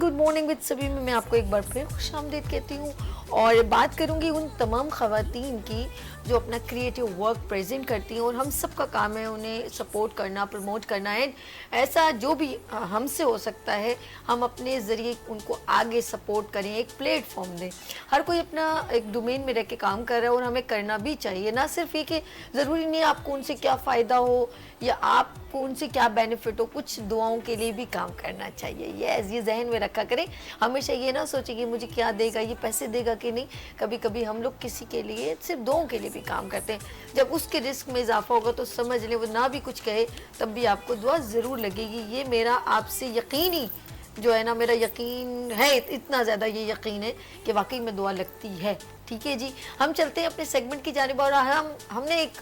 Good morning with सभी में मैं आपको एक बार फिर खुशामदीद कहती हूँ और बात करूँगी उन तमाम ख़वातीन की जो अपना क्रिएटिव वर्क प्रेजेंट करती हैं और हम सब का काम है उन्हें सपोर्ट करना, प्रमोट करना है। ऐसा जो भी हमसे हो सकता है हम अपने ज़रिए उनको आगे सपोर्ट करें, एक प्लेटफॉर्म दें। हर कोई अपना एक डोमेन में रह के काम कर रहा है और हमें करना भी चाहिए। ना सिर्फ ये कि ज़रूरी नहीं आपको उनसे क्या फ़ायदा हो या आपको उनसे क्या बेनिफिट हो, कुछ दुआओं के लिए भी काम करना चाहिए। ये जहन में रखा करें। हमेशा ये ना सोचें कि मुझे क्या देगा, ये पैसे देगा कि नहीं। कभी कभी हम लोग किसी के लिए सिर्फ दुआओं के लिए भी काम करते हैं। जब उसके रिस्क में इजाफा होगा तो समझ लें वो ना भी कुछ कहे तब भी आपको दुआ ज़रूर लगेगी। ये मेरा आपसे यकीनी जो है ना, मेरा यकीन है, इतना ज़्यादा ये यकीन है कि वाकई में दुआ लगती है। ठीक है जी, हम चलते हैं अपने सेगमेंट की जानिब और हमने एक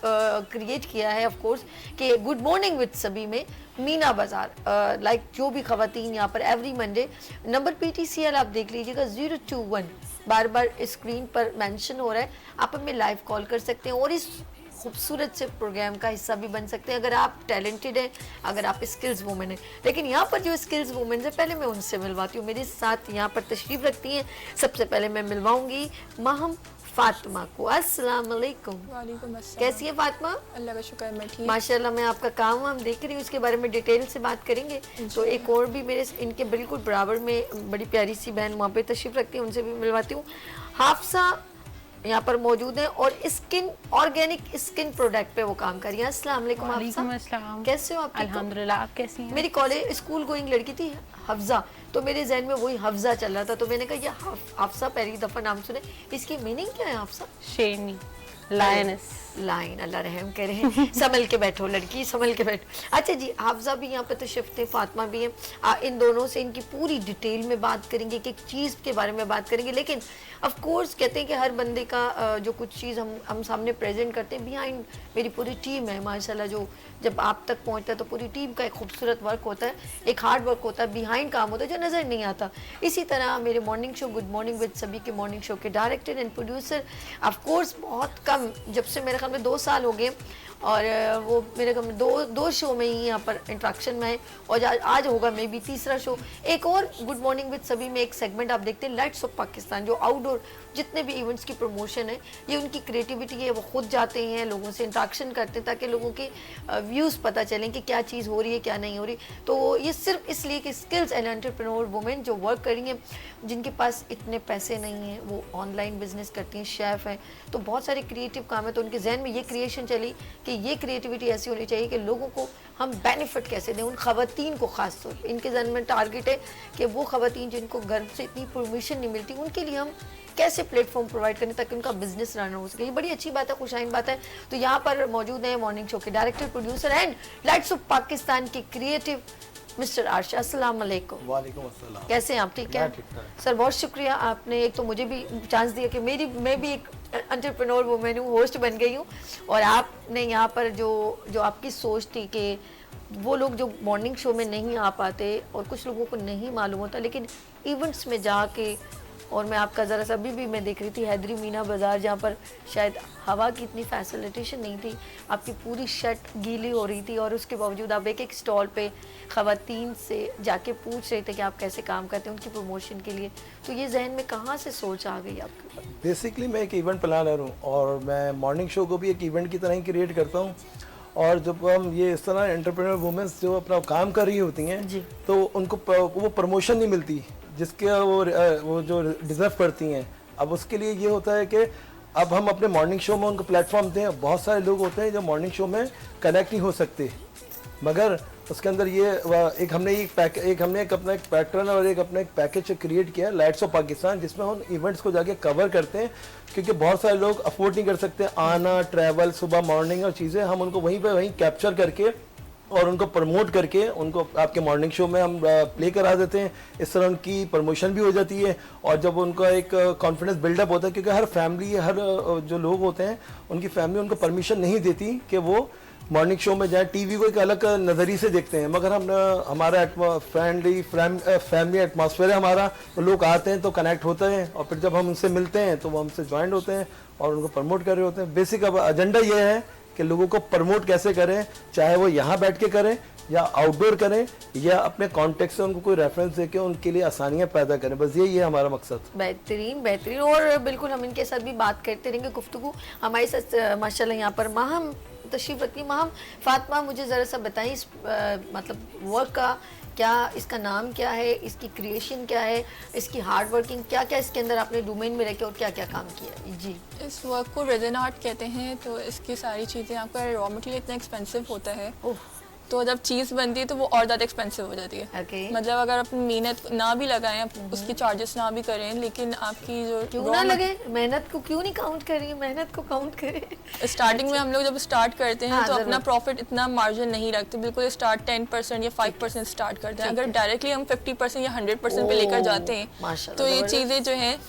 क्रिएट किया है ऑफ कोर्स कि गुड मॉर्निंग विद सभी में मीना बाज़ार लाइक जो भी ख़वातीन यहाँ पर एवरी मंडे नंबर PTCL आप देख लीजिएगा 021 बार बार स्क्रीन पर मेंशन हो रहा है। आप हमें लाइव कॉल कर सकते हैं और इस खूबसूरत से प्रोग्राम का हिस्सा भी बन सकते हैं अगर आप टैलेंटेड हैं, अगर आप स्किल्स वुमेन हैं। लेकिन यहाँ पर जो स्किल्स वुमेन है पहले मैं उनसे मिलवाती हूँ। मेरे साथ यहाँ पर तशरीफ़ रखती हैं। सबसे पहले मैं मिलवाऊंगी माहम फातिमा को। अस्सलाम वालेकुम। वालेकुम अस्सलाम। कैसी है फातिमा? अल्लाह का शुक्र मैं ठीक। माशाल्लाह, मैं आपका काम हम देख रही हूँ, इसके बारे में डिटेल से बात करेंगे। तो एक और भी मेरे इनके बिल्कुल बराबर में बड़ी प्यारी सी बहन वहाँ पे तशरीफ़ रखती है, उनसे भी मिलवाती हूँ। हाफसा यहाँ पर मौजूद हैं और स्किन ऑर्गेनिक स्किन प्रोडक्ट पे वो काम कर रही हैं। अस्सलाम वालेकुम हाफसा, कैसे हो आप? अल्हम्दुलिल्लाह, आप कैसी हैं? मेरी कॉलेज स्कूल गोइंग लड़की थी हफ्जा, तो मेरे जहन में वही हफ्जा चल रहा था, तो मैंने कहा ये हाफसा पहली दफ़ा नाम सुने, इसकी मीनिंग क्या है हाफसा? शेरनी, लायनेस। लाइन, अल्लाह रहम करे। संभल के बैठो लड़की, संभल के बैठो। अच्छा जी, हाफजा भी यहाँ पे तशरीफ़ थे, फातिमा भी हैं। इन दोनों से इनकी पूरी डिटेल में बात करेंगे कि एक चीज़ के बारे में बात करेंगे। लेकिन ऑफ कोर्स कहते हैं कि हर बंदे का जो कुछ चीज़ हम सामने प्रेजेंट करते हैं, बिहाइंड मेरी पूरी टीम है माशाल्लाह। जो जब आप तक पहुँचता है तो पूरी टीम का एक खूबसूरत वर्क होता है, एक हार्ड वर्क होता है, बिहाइंड काम होता है जो नज़र नहीं आता। इसी तरह मेरे morning show good morning with सभी के मॉर्निंग शो के director and producer of course बहुत कम, जब से मेरे ख्याल में 2 साल हो गए और वो मेरे ख्याल में दो शो में ही यहाँ पर इंट्रैक्शन में है और आज होगा मे बी तीसरा शो। एक और गुड मॉर्निंग विद सभी में एक सेगमेंट आप देखते हैं लाइट्स ऑफ पाकिस्तान, जो आउटडोर जितने भी इवेंट्स की प्रमोशन है, ये उनकी क्रिएटिविटी है। वो खुद जाते हैं, लोगों से इंट्रैक्शन करते हैं ताकि लोगों के व्यूज़ पता चलें कि क्या चीज़ हो रही है क्या नहीं हो रही। तो ये सिर्फ इसलिए कि स्किल्स एंड एंटरप्रेन्योर वुमेन जो वर्क कर रही हैं, जिनके पास इतने पैसे नहीं हैं, वो ऑनलाइन बिजनेस करती हैं, शेफ़ हैं, तो बहुत सारे क्रिएटिव काम है। तो उनके जहन में ये क्रिएशन चली कि ये क्रिएटिविटी ऐसी होनी चाहिए कि लोगों को हम बेनिफिट कैसे दें, उन ख़वातीन को ख़ास तौर पर इनके जहन में टारगेट है कि वो ख़वातीन जिनको घर से इतनी परमिशन नहीं मिलती, उनके लिए हम कैसे प्लेटफॉर्म प्रोवाइड करें ताकि उनका बिजनेस रन हो सके। ये बड़ी अच्छी बात है, खुशाइन बात है। तो यहाँ पर मौजूद है मॉर्निंग शो के director, producer and lights off Pakistan के क्रिएटिव मिस्टर आरशा। अस्सलाम वालेकुम। वालेकुम अस्सलाम। कैसे हैं आप? ठीक है सर, बहुत शुक्रिया आपने एक तो मुझे भी चांस दिया कि मैं भी एक एंटरप्रेन्योर वुमेन हूँ, होस्ट बन गई हूँ। और आपने यहाँ पर जो आपकी सोच थी कि वो लोग जो मॉर्निंग शो में नहीं आ पाते और कुछ लोगों को नहीं मालूम होता, लेकिन इवेंट्स में जाके, और मैं आपका ज़रा सा अभी भी मैं देख रही थी हैदरी मीना बाज़ार, जहाँ पर शायद हवा की इतनी फैसिलिटेशन नहीं थी, आपकी पूरी शर्ट गीली हो रही थी और उसके बावजूद आप एक स्टॉल पे ख़वातीन से जाके पूछ रहे थे कि आप कैसे काम करते हैं उनकी प्रमोशन के लिए। तो ये जहन में कहाँ से सोच आ गई आपके? बेसिकली मैं एक इवेंट प्लानर हूँ और मैं मॉर्निंग शो को भी एक इवेंट की तरह ही क्रिएट करता हूँ। और जब हम ये इस तरह एंटरप्रेन्योर वुमेन्स जो अपना काम कर रही होती हैं तो उनको वो प्रमोशन नहीं मिलती जिसके वो जो डिज़र्व करती हैं। अब उसके लिए ये होता है कि अब हम अपने मॉर्निंग शो में उनको प्लेटफॉर्म दें। बहुत सारे लोग होते हैं जो मॉर्निंग शो में कनेक्ट नहीं हो सकते, मगर उसके अंदर ये हमने एक अपना एक पैटर्न और अपना एक पैकेज क्रिएट किया लाइट्स ऑफ पाकिस्तान, जिसमें हम इवेंट्स को जाके कवर करते हैं। क्योंकि बहुत सारे लोग अफोर्ड नहीं कर सकते आना, ट्रैवल, सुबह मॉर्निंग और चीज़ें, हम उनको वहीं कैप्चर करके और उनको प्रमोट करके उनको आपके मॉर्निंग शो में हम प्ले करा देते हैं। इस तरह उनकी प्रमोशन भी हो जाती है और जब उनका एक कॉन्फिडेंस बिल्डअप होता है, क्योंकि हर फैमिली, हर जो लोग होते हैं उनकी फैमिली उनको परमिशन नहीं देती कि वो मॉर्निंग शो में जाए। टीवी को एक अलग नज़रिए से देखते हैं, मगर हमारा फैमिली एटमॉस्फेयर है हमारा, तो लोग आते हैं तो कनेक्ट होते हैं और फिर जब हम उनसे मिलते हैं तो वो हमसे ज्वाइंट होते हैं और उनको प्रमोट कर रहे होते हैं। बेसिक अब एजेंडा ये है कि लोगों को प्रमोट कैसे करें, चाहे वो यहाँ बैठ के करें या आउटडोर करें या अपने कॉन्टेक्ट से उनको कोई रेफरेंस देके उनके लिए आसानियाँ पैदा करें। बस यही है हमारा मकसद। बेहतरीन बेहतरीन। और बिल्कुल हम इनके साथ भी बात करते रहेंगे, गुफ्तगू हमारे साथ माशाल्लाह यहाँ पर माहम तशरीफ रखती। माहम फातिमा, मुझे ज़रा सा बताइए इस मतलब वर्क का क्या, इसका नाम क्या है, इसकी क्रिएशन क्या है, इसकी हार्ड वर्किंग क्या क्या इसके अंदर आपने डोमेन में रह के और क्या क्या काम किया? जी, इस वर्क को रेजन आर्ट कहते हैं। तो इसकी सारी चीज़ें, आपका रॉ मटेरियल इतना एक्सपेंसिव होता है, तो जब चीज़ बनती है तो वो और ज़्यादा एक्सपेंसिव हो जाती है। मतलब अगर आप मेहनत ना भी लगाएं, आप उसकी चार्जेस ना भी करें, लेकिन आपकी जो क्यों ना लगे, मेहनत को क्यों नहीं काउंट करें, मेहनत को काउंट करें। स्टार्टिंग में हम लोग जब स्टार्ट करते हैं तो अपना प्रॉफिट इतना मार्जिन नहीं रखते, बिल्कुल स्टार्ट 10% या 5% स्टार्ट करते हैं। अगर डायरेक्टली हम 50% या 100% पे लेकर जाते हैं तो ये चीज़ें जो हैं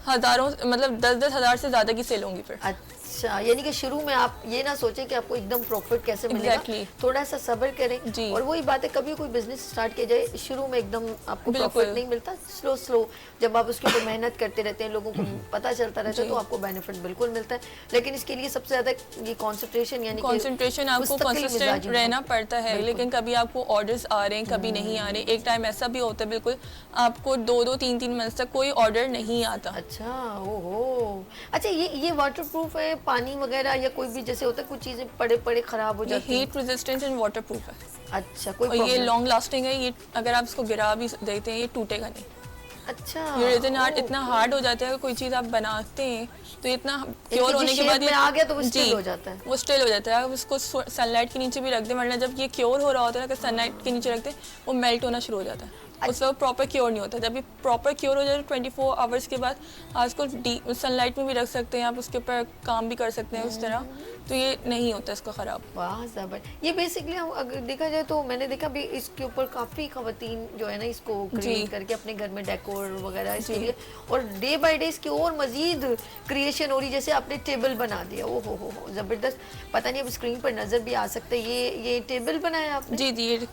हज़ारों, मतलब 10-10 हज़ार से ज़्यादा की सेल होंगी फिर। अच्छा, यानी कि शुरू में आप ये ना सोचें कि आपको एकदम प्रॉफिट कैसे मिलेगा, थोड़ा सा सब्र करें जी। और वही बात है, कभी कोई बिजनेस स्टार्ट किया जाए, शुरू में एकदम आपको प्रॉफिट नहीं मिलता, स्लो स्लो जब आप उसके ऊपर मेहनत करते रहते हैं, लोगों को पता चलता रहता है, तो आपको बेनिफिट बिल्कुल मिलता है। लेकिन इसके लिए सबसे ज्यादा ये कॉन्सेंट्रेशन, यानी कॉन्सेंट्रेशन आपको कंसिस्टेंट रहना पड़ता है। लेकिन कभी आपको ऑर्डर्स आ रहे हैं, कभी नहीं आ रहे। एक टाइम ऐसा भी होता है बिल्कुल आपको 2-2, 3-3 मंथ तक कोई ऑर्डर नहीं आता। अच्छा, ओहो। अच्छा, ये वाटरप्रूफ है, पानी वगैरह या कोई भी जैसे होता है कुछ चीजें पड़े पड़े खराब हो जाती है? हीट रेजिस्टेंट एंड वाटरप्रूफ है। अच्छा, कोई और ये लॉन्ग लास्टिंग है। ये अगर आप इसको गिरा भी देते हैं ये टूटेगा नहीं। अच्छा, ये रेजिन आर्ट इतना हार्ड हो जाता है, कोई चीज़ आप बनाते हैं तो इतना क्योर होने के बाद ये आ गया तो वो स्टिल हो जाता है। वो स्टिल हो जाता है। आप उसको सनलाइट के नीचे भी रख दें, वरना जब ये क्योर हो रहा होता है ना, सनलाइट के नीचे रखते हैं वो मेल्ट होना शुरू हो जाता है। उस वक्त प्रॉपर क्योर नहीं होता। जब ये प्रॉपर क्योर हो जाए 24 आवर्स के बाद आप उसको सनलाइट में भी रख सकते हैं, आप उसके ऊपर काम भी कर सकते हैं उस तरह, तो ये नहीं होता इसका ख़राब। वाह ज़बरदस्त। ये बेसिकली हम अगर देखा जाए तो मैंने देखा भी इसके ऊपर काफ़ी ख़वातीन जो है ना इसको क्रिएट करके अपने घर में डेकोर वगैरह इसके लिए, और डे बाय डे इसकी और मज़ीद क्रिएशन हो रही। जैसे आपने टेबल बना दिया, ओ हो ज़बरदस्त। पता नहीं अब स्क्रीन पर नज़र भी आ सकता है। ये टेबल बनाया आपने? जी जी,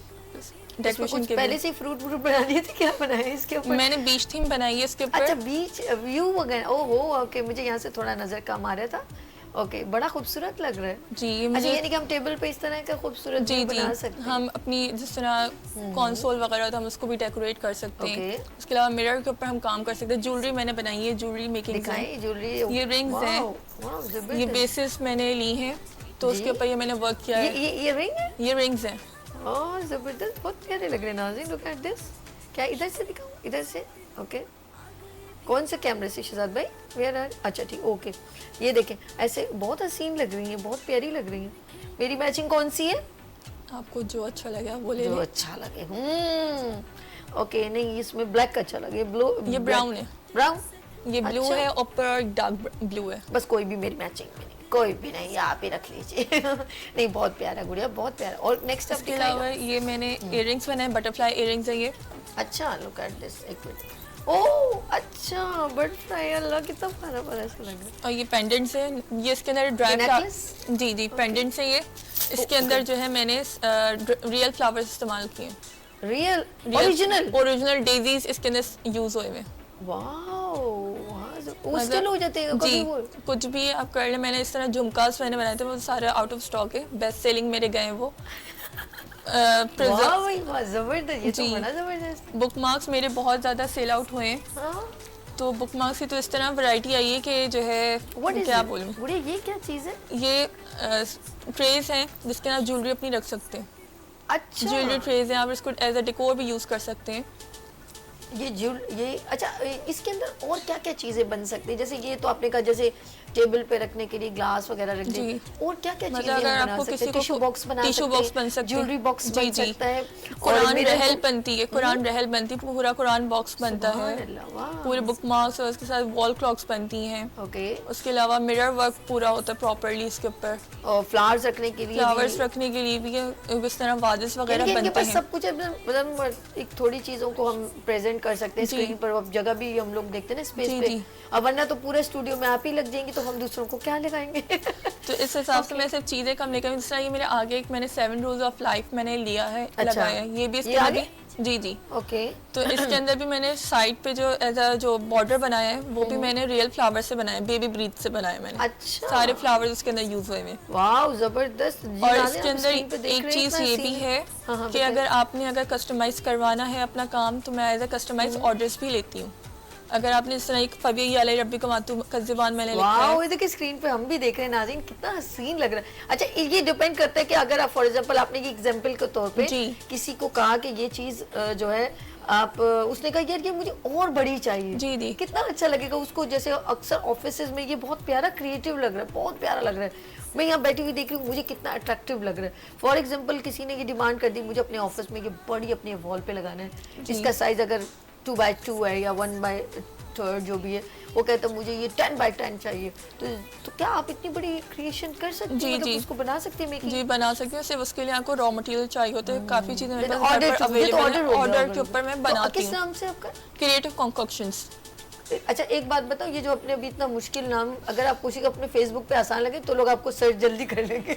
डेकोरेशन के पहले से फ्रूट बना दिए थे, क्या बनाया इसके ऊपर? मैंने बीच थीम बनाई है इसके ऊपर। अच्छा, बीच व्यू वगैरह, ओहो ओके, मुझे यहाँ से थोड़ा नज़र कम आ रहा था। ओके, बड़ा खूबसूरत लग रहा है जी। अच्छा, यानी कि हम टेबल पे इस तरह का खूबसूरत जी बना सकते हैं। हम अपनी जिस तरह कंसोल वगैरह होता है हम उसको भी डेकोरेट कर सकते हैं। उसके अलावा मिरर के ऊपर हम काम कर सकते हैं। ज्वेलरी मैंने बनाई है, ज्वेलरी मेकिंग दिखाएं ज्वेलरी। ये रिंग्स हैं, ये बेसिस मैंने ली हैं, तो उसके ऊपर ये मैंने वर्क किया है। ये रिंग है, ये रिंग्स हैं। ओह जबरदस्त, बहुत प्यारे लग रहे हैं नाज़रीन। Look at this. क्या इधर से दिखाऊं? इधर से? ओके, कौन से कैमरे से शहजाद भाई? Where are? अच्छा ठीक, ओके। ये देखें, ऐसे बहुत हसीन लग रही हैं, बहुत प्यारी लग रही हैं। मेरी मैचिंग कौन सी है? आपको जो अच्छा लगे वो ले जो अच्छा लगे। ओके, नहीं इसमें ब्लैक अच्छा लगे। ब्लू, ये ब्राउन है। ब्राउन, ये ब्लू है, ऊपर डार्क ब्लू है। बस कोई भी मेरी मैचिंग में नहीं, कोई भी नहीं, आप ही रख लीजिए। नहीं, बहुत प्यारा गुड़िया, बहुत प्यारा। और नेक्स्ट अब इसके अलावा ये मैंने इयररिंग्स बनाए, बटरफ्लाई इयररिंग्स है ये। अच्छा, लुक एट दिस, एक मिनट। ओह अच्छा, बटरफ्लाई, अल्लाह कितना प्यारा प्यारा सा लग रहा है। और ये पेंडेंट्स है, ये इसके अंदर ड्राई फ्लावर्स, जी जी पेंडेंट्स है ये। इसके अंदर जो है मैंने रियल फ्लावर्स इस्तेमाल किए। रियल ओरिजिनल डेजीज इसके अंदर यूज हुए हुए। वो स्टिल हो जाते हैं जी, कुछ भी आप कर ले। मैंने इस तरह झुमकास मैंने बनाए थे, वो सारे आउट ऑफ स्टॉक है, बेस्ट सेलिंग मेरे गए वो। बुक मार्क्स मेरे बहुत ज़्यादा सेल आउट हुए हैं। तो बुक मार्क्स की तो इस तरह वैरायटी आई है कि जो है क्या बोलूं। ये क्या चीज़ है? ये ट्रेज हैं जिसके अंदर ज्वेलरी अपनी रख सकते हैं। अच्छा, ज्वेलरी ट्रेज हैं, आप इसको एज अ डेकोर भी यूज़ कर सकते हैं। ये अच्छा, इसके अंदर और क्या क्या चीजें बन सकती है? जैसे ये तो आपने कहा जैसे टेबल पे रखने के लिए ग्लास वगैरह रख दें, और क्या क्या चीजें बना सकते हैं? टिश्यू बॉक्स बना सकते हैं, टिश्यू बॉक्स बन सकते हैं, ज्वेलरी बॉक्स बन सकता है, कुरान रहल बनती है, कुरान रहल बनती है, पूरा कुरान बॉक्स बनता है, पूरे बुक मार्क्स और उसके साथ वॉल क्लॉक्स बनती हैं। ओके, उसके अलावा मिरर वर्क पूरा होता है प्रॉपर्ली इसके ऊपर, और फ्लावर्स रखने के लिए भी इस तरह वादिस वगैरह बनते हैं। सब कुछ मतलब एक थोड़ी चीजों को हम प्रेजेंट कर सकते हैं स्क्रीन पर। अब जगह भी हम लोग देखते हैं ना स्पेस पे, अब वरना तो पूरे स्टूडियो में आप ही लग जाएंगे, तो हम दूसरों को क्या लगाएंगे। तो इस हिसाब से मैं सिर्फ चीजें कम लेकर, जिस तरह ये मेरे आगे एक मैंने 7 रूल्स ऑफ लाइफ मैंने लिया है, लगाया है। ये भी इसके जी जी। ओके। तो इसके अंदर भी मैंने साइड पे जो ऐसा जो बॉर्डर बनाया है वो भी मैंने रियल फ्लावर से बनाया है, बेबी ब्रीथ से बनाया है मैंने। अच्छा। सारे फ्लावर्स उसके अंदर यूज हुए हैं। वाह जबरदस्त जी। और नाज़िया, इसके आप अंदर स्क्रीन पे देख एक रहे हैं चीज इतना ये भी सीन। है हाँ, हाँ, कि बताइए। अगर आपने अगर कस्टमाइज करवाना है अपना काम तो मैं एज अ कस्टमाइज ऑर्डर्स भी लेती हूँ। अगर आपने इस तरह एक फबी अली रब्बी को मातू कज़िबान मैंने लिखा वाह, है। ये देखिए स्क्रीन पे हम भी देख रहे हैं नाज़रीन, कितना हसीन लग रहा है। अच्छा, ये डिपेंड करता है कि अगर आप फॉर एग्जांपल आपने ये एग्जांपल के तौर पे जी। किसी को कहा कि ये चीज जो है आप उसने कहा यार ये मुझे और बड़ी चाहिए, जी जी। कितना अच्छा लगेगा उसको। जैसे अक्सर ऑफिसेज में ये बहुत प्यारा क्रिएटिव लग रहा है, बहुत प्यारा लग रहा है। मैं यहाँ बैठी हुई देख रही हूँ, मुझे कितना अट्रैक्टिव लग रहा है। फॉर एग्जांपल किसी ने ये डिमांड कर दी मुझे अपने ऑफिस में ये बड़ी अपने वॉल पे लगाना है, इसका साइज अगर 2x2 है या 1/3 जो भी है, वो कहता है मुझे ये 10x10 चाहिए। तो क्या आप इतनी बड़ी क्रिएशन कर सकते जी, हैं, मतलब जी। उसको बना सकते हैं मेकिंग? जी बना सकती हूँ। सिर्फ उसके लिए आपको रॉ मटेरियल चाहिए होता है। काफी चीजें मेरे पास घर ऑर्डर पर अवेलेबल है। ऑर्डर के तो ऊपर मैं बनाती किस हूँ। नाम से आपका? क्रिएटिव कॉन्कॉक्शंस। अच्छा, एक बात बताओ, ये जो अपने अभी इतना मुश्किल नाम अगर आप किसी को अपने फेसबुक पे आसान लगे तो लोग आपको सर्च जल्दी कर लेंगे।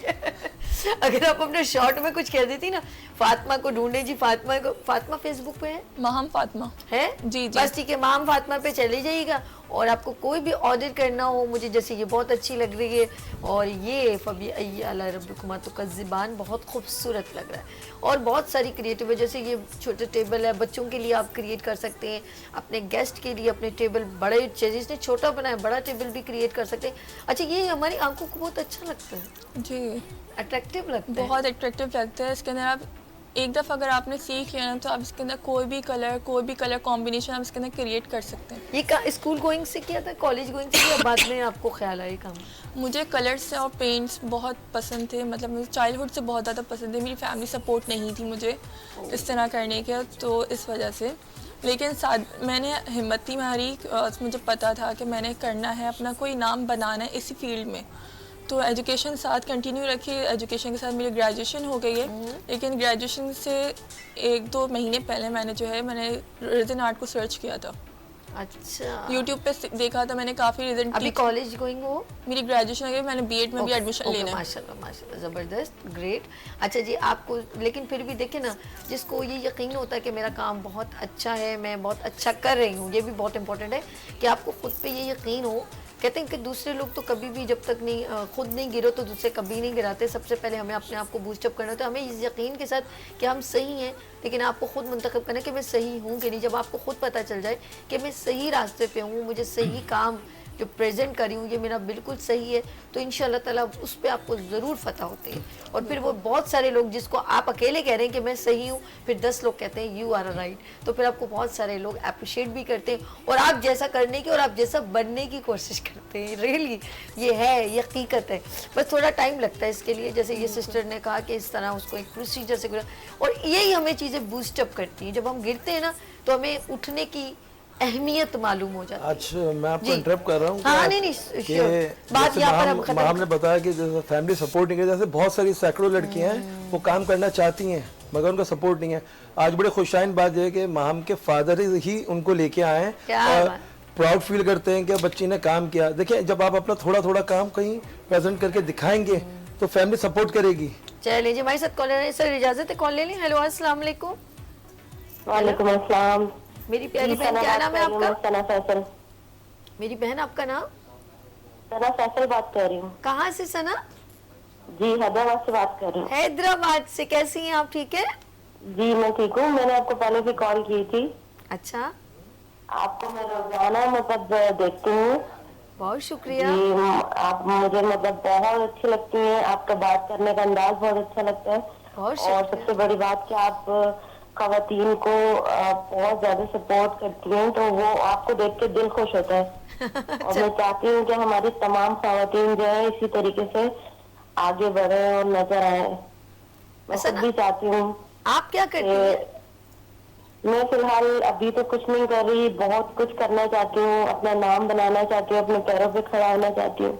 अगर आप अपने शॉर्ट में कुछ कह देती ना, फातिमा को ढूंढे जी, फातिमा फेसबुक पे है, माहम फातिमा है जी जी। बस ठीक है, माम फातिमा पे चले जाइएगा। और आपको कोई भी ऑर्डर करना हो, मुझे जैसे ये बहुत अच्छी लग रही है और ये फबी अला रब्बिकुमा तो कज़िबान बहुत खूबसूरत लग रहा है। और बहुत सारी क्रिएटिव है, जैसे ये छोटे टेबल है बच्चों के लिए आप क्रिएट कर सकते हैं, अपने गेस्ट के लिए अपने टेबल बड़े जिसने छोटा बनाया बड़ा टेबल भी क्रिएट कर सकते हैं। अच्छा, ये हमारी आंखों को बहुत अच्छा लगता है, जी अट्रैक्टिव लगता है। बहुत अट्रैक्टिव लगता है। इसके अंदर आप एक दफ़ा अगर आपने सीख लिया ना तो आप इसके अंदर कोई भी कलर कॉम्बिनेशन आप इसके अंदर क्रिएट कर सकते हैं। ये स्कूल गोइंग से किया था, कॉलेज गोइंग से किया, बाद में आपको ख्याल आया काम? मुझे कलर्स से और पेंट्स बहुत पसंद थे, मतलब मुझे चाइल्डहुड से बहुत ज़्यादा पसंद थे। मेरी फैमिली सपोर्ट नहीं थी मुझे इस तरह करने के, तो इस वजह से। लेकिन साथ मैंने हिम्मत ही मारी, मुझे पता था कि मैंने करना है, अपना कोई नाम बनाना है इसी फील्ड में। तो एजुकेशन साथ कंटिन्यू रखी। एजुकेशन के साथ मेरी ग्रेजुएशन हो गई है, लेकिन ग्रेजुएशन से 1-2 महीने पहले मैंने रिजन आर्ट को सर्च किया था। अच्छा, यूट्यूब पे देखा था मैंने काफ़ी रिजन। अभी कॉलेज गोइंग हो? मेरी ग्रेजुएशन हो गई, मैंने बीएड में भी एडमिशन लेना है। माशाल्लाह माशाल्लाह, ज़बरदस्त, ग्रेट। अच्छा जी, आपको लेकिन फिर भी देखें ना, जिसको ये यकीन होता है कि मेरा काम बहुत अच्छा है, मैं बहुत अच्छा कर रही हूँ, ये भी बहुत इंपॉर्टेंट है कि आपको खुद पे ये यकीन हो। कहते हैं कि दूसरे लोग तो कभी भी जब तक नहीं खुद नहीं गिरो तो दूसरे कभी नहीं गिराते। सबसे पहले हमें अपने आप को बूस्टअप करना, तो हमें इस यकीन के साथ कि हम सही हैं, लेकिन आपको खुद मुंतखब करना कि मैं सही हूँ कि नहीं। जब आपको खुद पता चल जाए कि मैं सही रास्ते पे हूँ, मुझे सही काम जो प्रेजेंट कर रही हूँ ये मेरा बिल्कुल सही है, तो इंशाल्लाह ताला उस पर आपको ज़रूर फतह होती है। और फिर वो बहुत सारे लोग जिसको आप अकेले कह रहे हैं कि मैं सही हूँ, फिर 10 लोग कहते हैं यू आर राइट, तो फिर आपको बहुत सारे लोग अप्रिशिएट भी करते हैं और आप जैसा करने की और आप जैसा बनने की कोशिश करते हैं। रियली ये है, ये हकीकत है, बस थोड़ा टाइम लगता है इसके लिए। जैसे ये सिस्टर ने कहा कि इस तरह उसको एक प्रोसीजर से गुजरा, और यही हमें चीज़ें बूस्टअप करती हैं। जब हम गिरते हैं ना तो हमें उठने की अहमियत मालूम हो जाती है। अच्छा, मैं आपको जी। इंटरप्ट कर रहा हूँ। हाँ, नहीं, sure। बात यहाँ पर हम खत्म हमने बताया कि जैसे फैमिली सपोर्ट नहीं है, जैसे बहुत सारी सैकड़ों लड़कियां हैं वो काम करना चाहती हैं मगर उनका सपोर्ट नहीं है। आज बड़े खुशाइन बात यह है कि माहम के फादर ही उनको लेके आए हैं और प्राउड फील करते हैं कि बच्ची ने काम किया। देखिए, जब आप अपना थोड़ा थोड़ा काम कहीं प्रेजेंट करके दिखाएंगे तो फैमिली सपोर्ट करेगी। चलिए जी, हमारे साथ कॉल है सर, इजाजत है कॉल ले लें। हेलो, अस्सलाम वालेकुम। वालेकुम अस्सलाम। मेरी प्यारी बहन, क्या नाम है आपका? सना फैसल। मेरी बहन, आपका नाम? सना फैसल बात कर रही हूँ। कहाँ से सना? जी, हैदराबाद से बात कर रही हूँ। हैदराबाद से। कैसी हैं आप, ठीक है? जी मैं ठीक हूँ। मैंने आपको पहले भी कॉल की थी। अच्छा, आपको मैं रोजाना मतलब देखती हूँ। बहुत शुक्रिया। जी, आप मुझे मतलब बहुत अच्छी लगती हैं। आपका बात करने का अंदाज बहुत अच्छा लगता है। बहुत और सबसे बड़ी बात कि आप खवातीन को बहुत ज्यादा सपोर्ट करती हैं, तो वो आपको देख के दिल खुश होता है। और मैं चाहती हूँ कि हमारी तमाम खवातीन जो है इसी तरीके से आगे बढ़े और नजर आए। मैं खुद भी चाहती हूँ। आप क्या करती हैं? मैं फिलहाल अभी तो कुछ नहीं कर रही, बहुत कुछ करना चाहती हूँ, अपना नाम बनाना चाहती हूँ, अपने पैरों पे खड़ा होना चाहती हूँ,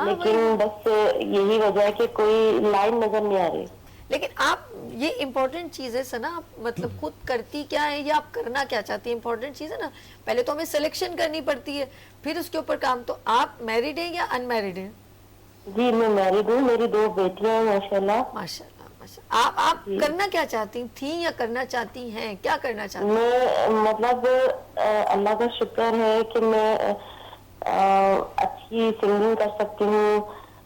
लेकिन बस यही वजह है कि कोई लाइन नजर नहीं आ रही। लेकिन आप, ये इम्पोर्टेंट चीज़ है सना, आप मतलब खुद करती क्या है या आप करना क्या चाहती है, इम्पोर्टेंट चीज़ है ना। पहले तो हमें सिलेक्शन करनी पड़ती है, फिर उसके ऊपर काम। तो आप मैरिड हैं या अनमैरिड हैं? जी मैं मैरिड हूँ, मेरी 2 बेटियां हैं माशाल्लाह। माशाल्लाह आप करना क्या चाहती थी या करना चाहती हैं, क्या करना चाहती हैं? मैं मतलब अल्लाह का शुक्र है कि मैं अच्छी सिंगिंग कर सकती हूँ,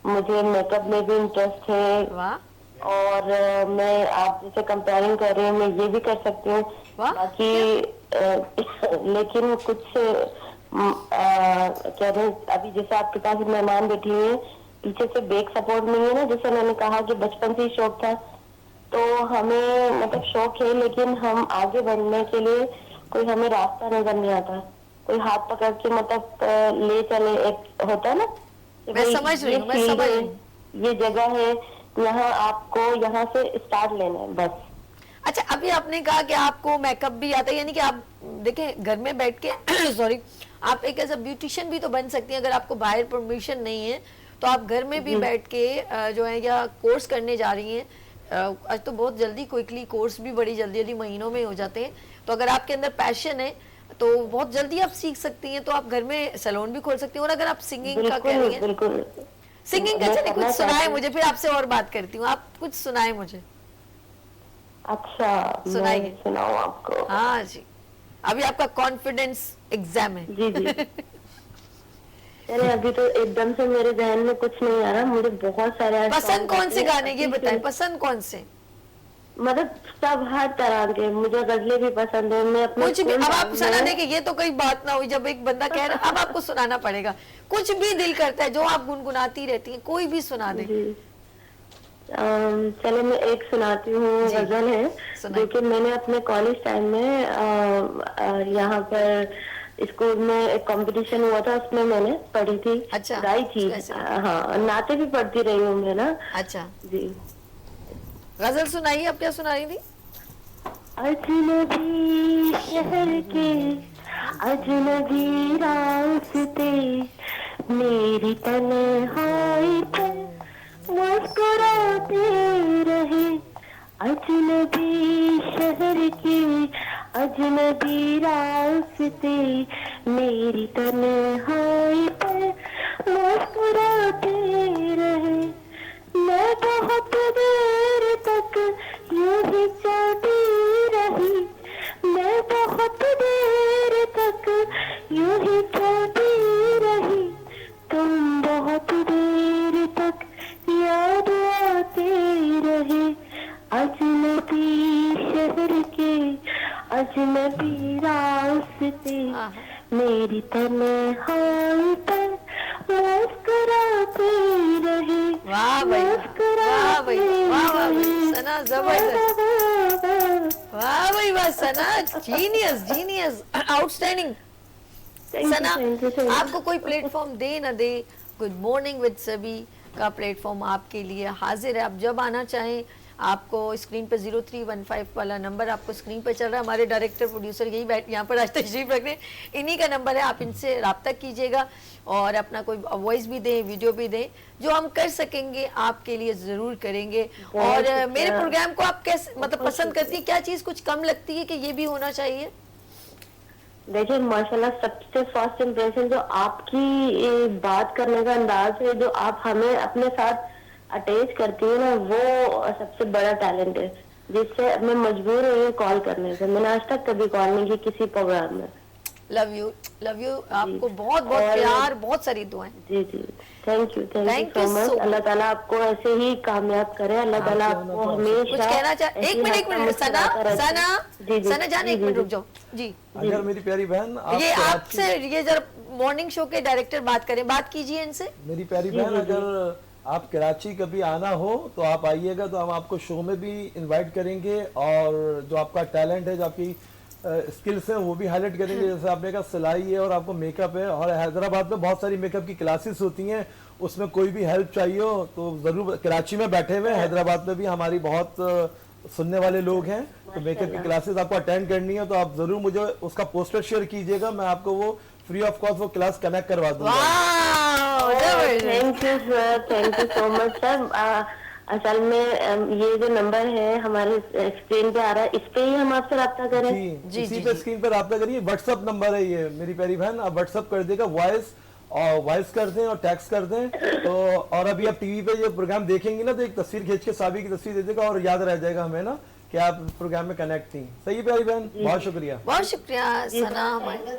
मुझे मेकअप में भी इंटरेस्ट है। वाह और मैं आप जैसे कंपेयरिंग कर रही हूँ, मैं ये भी कर सकती हूँ। वाह, बाकी लेकिन कुछ क्या रहे, अभी जैसे आपके पास एक मेहमान बैठी हुई है, पीछे से बैक सपोर्ट नहीं है ना, जैसे मैंने कहा कि बचपन से ही शौक था, तो हमें मतलब शौक है, लेकिन हम आगे बढ़ने के लिए कोई हमें रास्ता नजर नहीं आता, कोई हाथ पकड़ के मतलब ले चले, एक होता है ना कि मैं भाई समझ रही ये हूँ, मैं फील्ड समझ है, रही हूँ। ये जगह है, यहाँ आपको यहाँ से स्टार्ट लेना है बस। अच्छा, अभी आपने कहा कि आपको मेकअप भी आता है, यानी कि आप देखें घर में बैठ के सॉरी, आप एक ऐसा ब्यूटिशियन भी तो बन सकती हैं। अगर आपको बाहर परमिशन नहीं है तो आप घर में भी बैठ के जो है या कोर्स करने जा रही हैं। आज तो बहुत जल्दी क्विकली कोर्स भी बड़ी जल्दी जल्दी महीनों में हो जाते हैं, तो अगर आपके अंदर पैशन है तो बहुत जल्दी आप सीख सकती हैं, तो आप घर में सैलून भी खोल सकती हैं। और अगर आप सिंगिंग का कह रही हैं, बिल्कुल सिंगिंग का, चलिए कुछ सुनाए मुझे, फिर आपसे और बात करती हूँ। आप कुछ सुनाए मुझे। अच्छा, सुनाइए। मैं सुनाऊं आपको? हाँ जी, अभी आपका कॉन्फिडेंस एग्जाम है। जी जी। चले, अभी तो एकदम से मेरे जहन में कुछ नहीं आ रहा, मुझे बहुत सारे पसंद कौन से गाने, ये बताएं, पसंद कौन से? मतलब सब हर तरह के, मुझे गजलें भी पसंद है। मैं अपने कुछ भी, अब आप सुना दे कि ये तो कोई बात ना हुई, जब एक बंदा कह रहा है अब आपको सुनाना पड़ेगा। कुछ भी दिल करता है जो आप गुनगुनाती रहती हैं, कोई भी सुना दे। चलो मैं एक सुनाती हूँ, गजल है जो कि मैंने अपने कॉलेज टाइम में यहाँ पर स्कूल में एक कंपटीशन हुआ था, उसमें मैंने पढ़ी थी। अच्छा, गाई थी। हाँ, नाते भी पढ़ती रही हूँ मैं ना। अच्छा जी, गजल सुनाइए, आप क्या सुना रही थी? अजनबी शहर के अजनबी रास्ते, मेरी तन्हाई पर मुस्कुराते रहे। अजनबी शहर के अजनबी रास्ते, मेरी तन्हाई पर मुस्कुराते रहे। मैं बहुत देर तक यूं ही चलती रही, मैं बहुत देर तक यूं ही चलती रही, तुम बहुत देर तक याद आते रहे। अजनबी शहर के अजनबी रास्ते, मेरी तन्हाई पर मुस्कुराते रहे। वाह भाई, वाह भाई, वाह वाह भाई, सना जबरदस्त, वाह भाई वाह, सना जीनियस, जीनियस, आउटस्टैंडिंग। सना, आपको कोई प्लेटफॉर्म दे ना दे, गुड मॉर्निंग विद सभी का प्लेटफॉर्म आपके लिए हाजिर है। आप जब आना चाहें, आपको स्क्रीन पे 0315 वाला नंबर आपको स्क्रीन पे चल रहा है। हमारे डायरेक्टर प्रोड्यूसर यही बैठ यहाँ पर आज तशरीफ रख रहे हैं, इन्हीं का नंबर है, आप इनसे रब्ता कीजिएगा और अपना कोई वॉइस भी दें, वीडियो भी दें, जो हम कर सकेंगे आपके लिए ज़रूर करेंगे। और मेरे प्रोग्राम को आप कैसे मतलब पसंद करती है, क्या चीज़ कुछ कम लगती है कि ये भी होना चाहिए? देखिए माशाल्लाह, सबसे फर्स्ट इम्प्रेशन जो आपकी बात करने का अंदाज है, जो आप हमें अपने साथ अटैच करती है ना, वो सबसे बड़ा टैलेंट है, जिससे मैं मजबूर हुई कॉल करने से। मैंने आज तक कभी कॉल नहीं की किसी प्रोग्राम में। लव यू, लव यू, आपको बहुत बहुत प्यार, बहुत सारी दुआएं। जी जी, थैंक यू सो मच। अल्लाह ताला आपको ऐसे ही कामयाब करे। अल्लाह ताला आपको हमेशा कुछ कहना चाहे? एक मिनट सना, सना जान, एक मिनट रुक जाओ जी। अगर मेरी प्यारी बहन, ये आपसे, ये जरा मॉर्निंग शो के डायरेक्टर बात करें, बात कीजिए इनसे। मेरी प्यारी बहन, अगर आप कराची कभी आना हो तो आप आइएगा, तो हम आपको शो में भी इनवाइट करेंगे और जो आपका टैलेंट है, जो आपकी स्किल्स हैं, वो भी हाईलाइट करेंगे। जैसे आपने कहा सिलाई है और आपको मेकअप है, और हैदराबाद में बहुत सारी मेकअप की क्लासेस होती हैं, उसमें कोई भी हेल्प चाहिए हो तो ज़रूर, कराची में बैठे हुए, हैदराबाद में भी हमारी बहुत सुनने वाले लोग हैं, तो मेकअप की क्लासेस आपको अटेंड करनी है तो आप ज़रूर मुझे उसका पोस्टर शेयर कीजिएगा, मैं आपको वो फ्री ऑफ कॉस्ट वो क्लास कनेक्ट करवा दूंगा। Thank you sir, thank you so much sir. असल में ये जो नंबर है हमारे स्क्रीन पे आ रहा है, इस पे ही हम आपसे रब्ता करें? जी, इसी पे स्क्रीन पे रब्ता करिए। व्हाट्सएप नंबर है ये मेरी प्यारी बहन, आप व्हाट्सएप कर देगा वॉइस और वॉइस कर दें और टेक्स्ट कर दें तो, और अभी आप टीवी पे ये प्रोग्राम देखेंगे ना तो एक तस्वीर खींच के साबी की तस्वीर दे देगा और याद रह जाएगा हमें ना कि आप प्रोग्राम में कनेक्ट थी। सही है प्यारी बहन, बहुत शुक्रिया। बहुत शुक्रिया सना हमारे।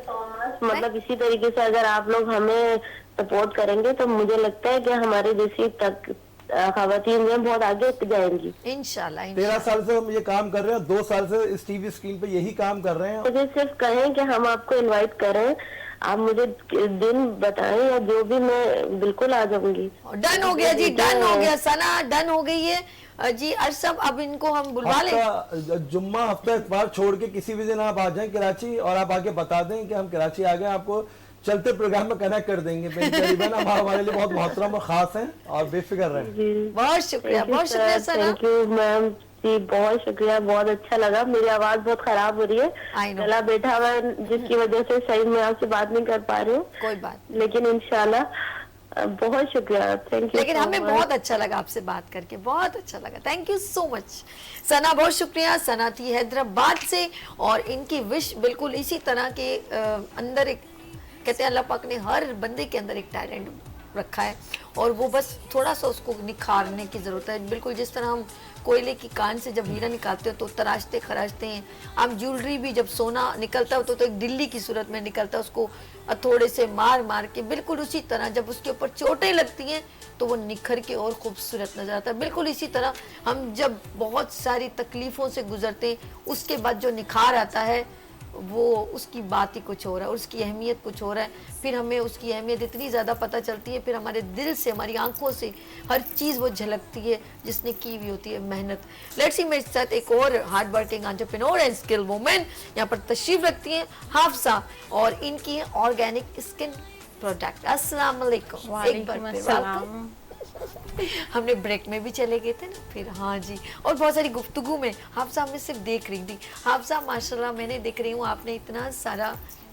मतलब इसी तरीके से अगर आप लोग हमें सपोर्ट करेंगे तो मुझे लगता है कि हमारे जैसी तक खवातीन जो हैं बहुत आगे जाएंगी इंशाल्लाह। 13 साल से हम ये काम कर रहे हैं, 2 साल से इस टीवी स्क्रीन पे यही काम कर रहे हैं। मुझे सिर्फ कहें कि हम आपको इनवाइट करें, आप मुझे दिन बताएं या जो भी, मैं बिल्कुल आ जाऊंगी। डन हो गया जी, डन हो गया सना, डन हो गई है जी। अरशब अब इनको हम बुलवा लें। जुम्मा हफ्ता इतवार छोड़ के किसी भी दिन आप आ जाएं कराची और आप आके बता दें कि हम कराची आ गए, आपको चलते प्रोग्राम में कनेक्ट कर देंगे। तकरीबन हमारे लिए बहुत मोहतरम और खास हैं और बेफिक्र रहें। बहुत शुक्रिया, बहुत शुक्रिया सना। थैंक यू मैम जी, बहुत शुक्रिया, बहुत अच्छा लगा। मेरी आवाज बहुत खराब हो रही है, गला बैठा हुआ है जिसकी वजह से सही में आपसे बात नहीं कर पा रही हूँ। कोई बात, लेकिन इंशाल्लाह बहुत शुक्रिया, थैंक यू। लेकिन हमें बहुत अच्छा लगा आपसे बात करके, बहुत अच्छा लगा। थैंक यू सो मच सना, बहुत शुक्रिया। सना थी हैदराबाद से और इनकी विश बिल्कुल इसी तरह के अंदर एक, कहते हैं अल्लाह पाक ने हर बंदे के अंदर एक टैलेंट रखा है और वो बस थोड़ा सा उसको निखारने की ज़रूरत है। बिल्कुल जिस तरह हम कोयले की कान से जब हीरा निकालते हो तो तराशते खराशते हैं, हम ज्वेलरी भी जब सोना निकलता हो तो एक दिल्ली की सूरत में निकलता है, उसको हथौड़े से मार मार के, बिल्कुल उसी तरह जब उसके ऊपर चोटें लगती हैं तो वो निखर के और खूबसूरत नजर आता है। बिल्कुल इसी तरह हम जब बहुत सारी तकलीफ़ों से गुजरते हैं उसके बाद जो निखार आता है वो उसकी बात ही कुछ हो रहा है, उसकी अहमियत कुछ हो रहा है। फिर हमें उसकी अहमियत इतनी ज़्यादा पता चलती है, फिर हमारे दिल से, हमारी आंखों से हर चीज़ वो झलकती है जिसने की हुई होती है मेहनत। लेट्स सी मेरे साथ एक और hard working entrepreneur and skill women यहाँ पर तशरीफ रखती हैं, हाफसा, और इनकी है ऑर्गेनिक स्किन प्रोडक्ट। अस्सलाम वालेकुम, एक बार फिर वेलकम। हमने ब्रेक में भी चले गए थे ना फिर, हाँ जी, और बहुत सारी गुफ्तगू में हाफसा हमें सिर्फ देख रही थी। हाफसा माशाल्लाह मैंने देख रही हूँ आपने इतना सारा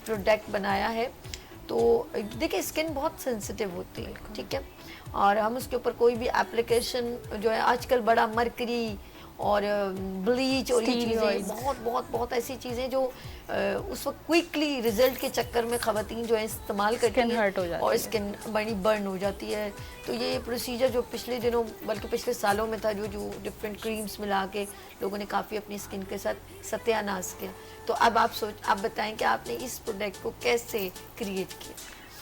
प्रोडक्ट बनाया है, तो देखिए स्किन बहुत सेंसिटिव होती है, ठीक है, और हम उसके ऊपर कोई भी एप्लीकेशन जो है आजकल बड़ा मरकरी और ब्लीच और ये चीज़ें बहुत बहुत बहुत ऐसी चीज़ें जो उस वक्त क्विकली रिजल्ट के चक्कर में ख़वातीन जो है इस्तेमाल करती हैं और स्किन बड़ी बर्न हो जाती है। तो ये प्रोसीजर जो पिछले दिनों बल्कि पिछले सालों में था, जो डिफरेंट क्रीम्स मिला के लोगों ने काफ़ी अपनी स्किन के साथ सत्यानाश किया, तो अब आप बताएं कि आपने इस प्रोडक्ट को कैसे क्रिएट किया।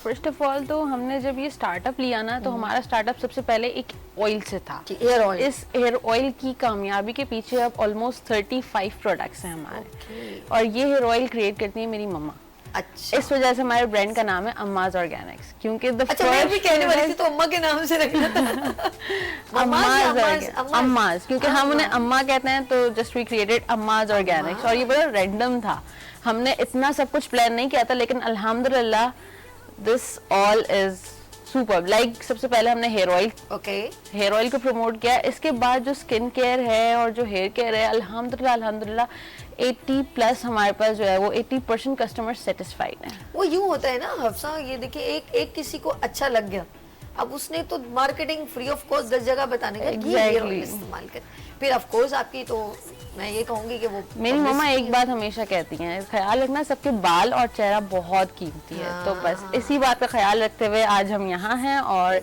फर्स्ट ऑफ ऑल तो हमने जब ये स्टार्टअप लिया ना तो हमारा स्टार्टअप सबसे पहले एक ऑयल से था, हेयर ऑयल। इस हेयर ऑयल की कामयाबी के पीछे अब ऑलमोस्ट 35 प्रोडक्ट्स हैं हमारे, और ये हेयर ऑयल क्रिएट करती है मेरी मम्मा। अच्छा, इस वजह से हमारे ब्रांड का नाम है अम्माज ऑर्गेनिक्स, क्योंकि अच्छा मैं भी कहने वाली थी तो अम्मा के नाम से रखना था। अम्माज, क्योंकि हम उन्हें अम्मा कहते हैं, तो just we created Amma's organics. और ये बड़ा रैंडम था, हमने इतना सब कुछ प्लान नहीं किया था, लेकिन अल्हम्दुलिल्लाह this all is super. Like सबसे पहले हमने हेयर ऑयल को प्रमोट किया, इसके बाद जो स्किन केयर है और जो हेयर केयर है, अल्हम्दुलिल्लाह 80+ हमारे पास जो है वो 80% कस्टमर सेटिस्फाइड है। वो यूं होता है ना हफ्सा, ये देखिए एक किसी को अच्छा लग गया, अब उसने तो मार्केटिंग फ्री ऑफ कॉस्ट 10 जगह बताने का Exactly. इस्तेमाल कर, फिर ऑफ कोर्स आपकी तो मैं ये कहूंगी कि वो मेरी मम्मा एक बात हमेशा कहती हैं, ख्याल रखना सबके बाल और चेहरा बहुत कीमती है। तो बस इसी बात का ख्याल रखते हुए आज हम यहाँ हैं, और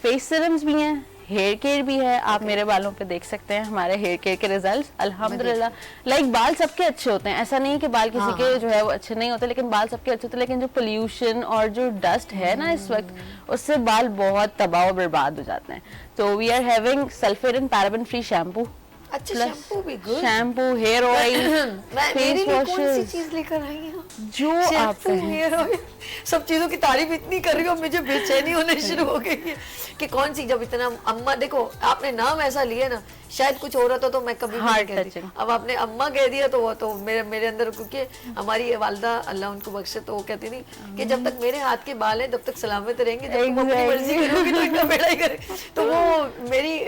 फेस सीरम्स भी हैं, हेयर केयर भी है। आप मेरे बालों पे देख सकते हैं हमारे हेयर केयर के रिजल्ट्स, अल्हम्दुलिल्लाह। लाइक बाल सबके अच्छे होते हैं, ऐसा नहीं कि बाल किसी के जो है वो अच्छे नहीं होते, लेकिन बाल सबके अच्छे होते हैं। लेकिन जो पोल्यूशन और जो डस्ट है ना इस वक्त, उससे बाल बहुत तबाह और बर्बाद हो जाते हैं। तो we are having sulphate and paraben free shampoo, अच्छा शैम्पू भी good, shampoo, hair oil, face washes, चीज लेकर आई हूँ जो आप हेयर ऑयल, सब चीजों की तारीफ इतनी कर रही हो, मुझे बेचैनी होने शुरू हो गई है कि कौन सी, जब इतना अम्मा, देखो आपने नाम ऐसा लिया ना, शायद कुछ हो रहा था तो मैं कभी नहीं कहती, अब आपने अम्मा कह दिया तो वो तो मेरे अंदर, क्योंकि हमारी वालदा अल्लाह उनको बख्शे, तो वो कहती थी कि जब तक मेरे हाथ के बाल हैं तब तक सलामत रहेंगे, जब तुम अपनी मर्जी करोगी तो इनका बेड़ा ही करे। तो वो मेरी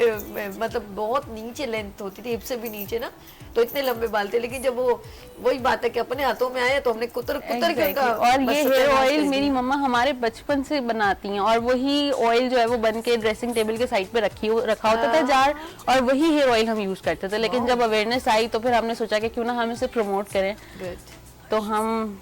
मतलब बहुत नीचे लेंथ होती थी, हिप से भी नीचे ना, तो इतने लंबे बाल थे, लेकिन जब वो वही बात है कि अपने हाथों में आए तो हमने कुतर के उनका। और ये हेयर ऑयल मेरी मम्मा हमारे बचपन से बनाती हैं, और वही ऑयल जो है वो बन के ड्रेसिंग टेबल के साइड पे रखा होता था जार, और वही हेयर ऑयल हम यूज करते थे। लेकिन जब अवेयरनेस आई तो फिर हमने सोचा कि क्यों ना हम इसे प्रमोट करें, तो हम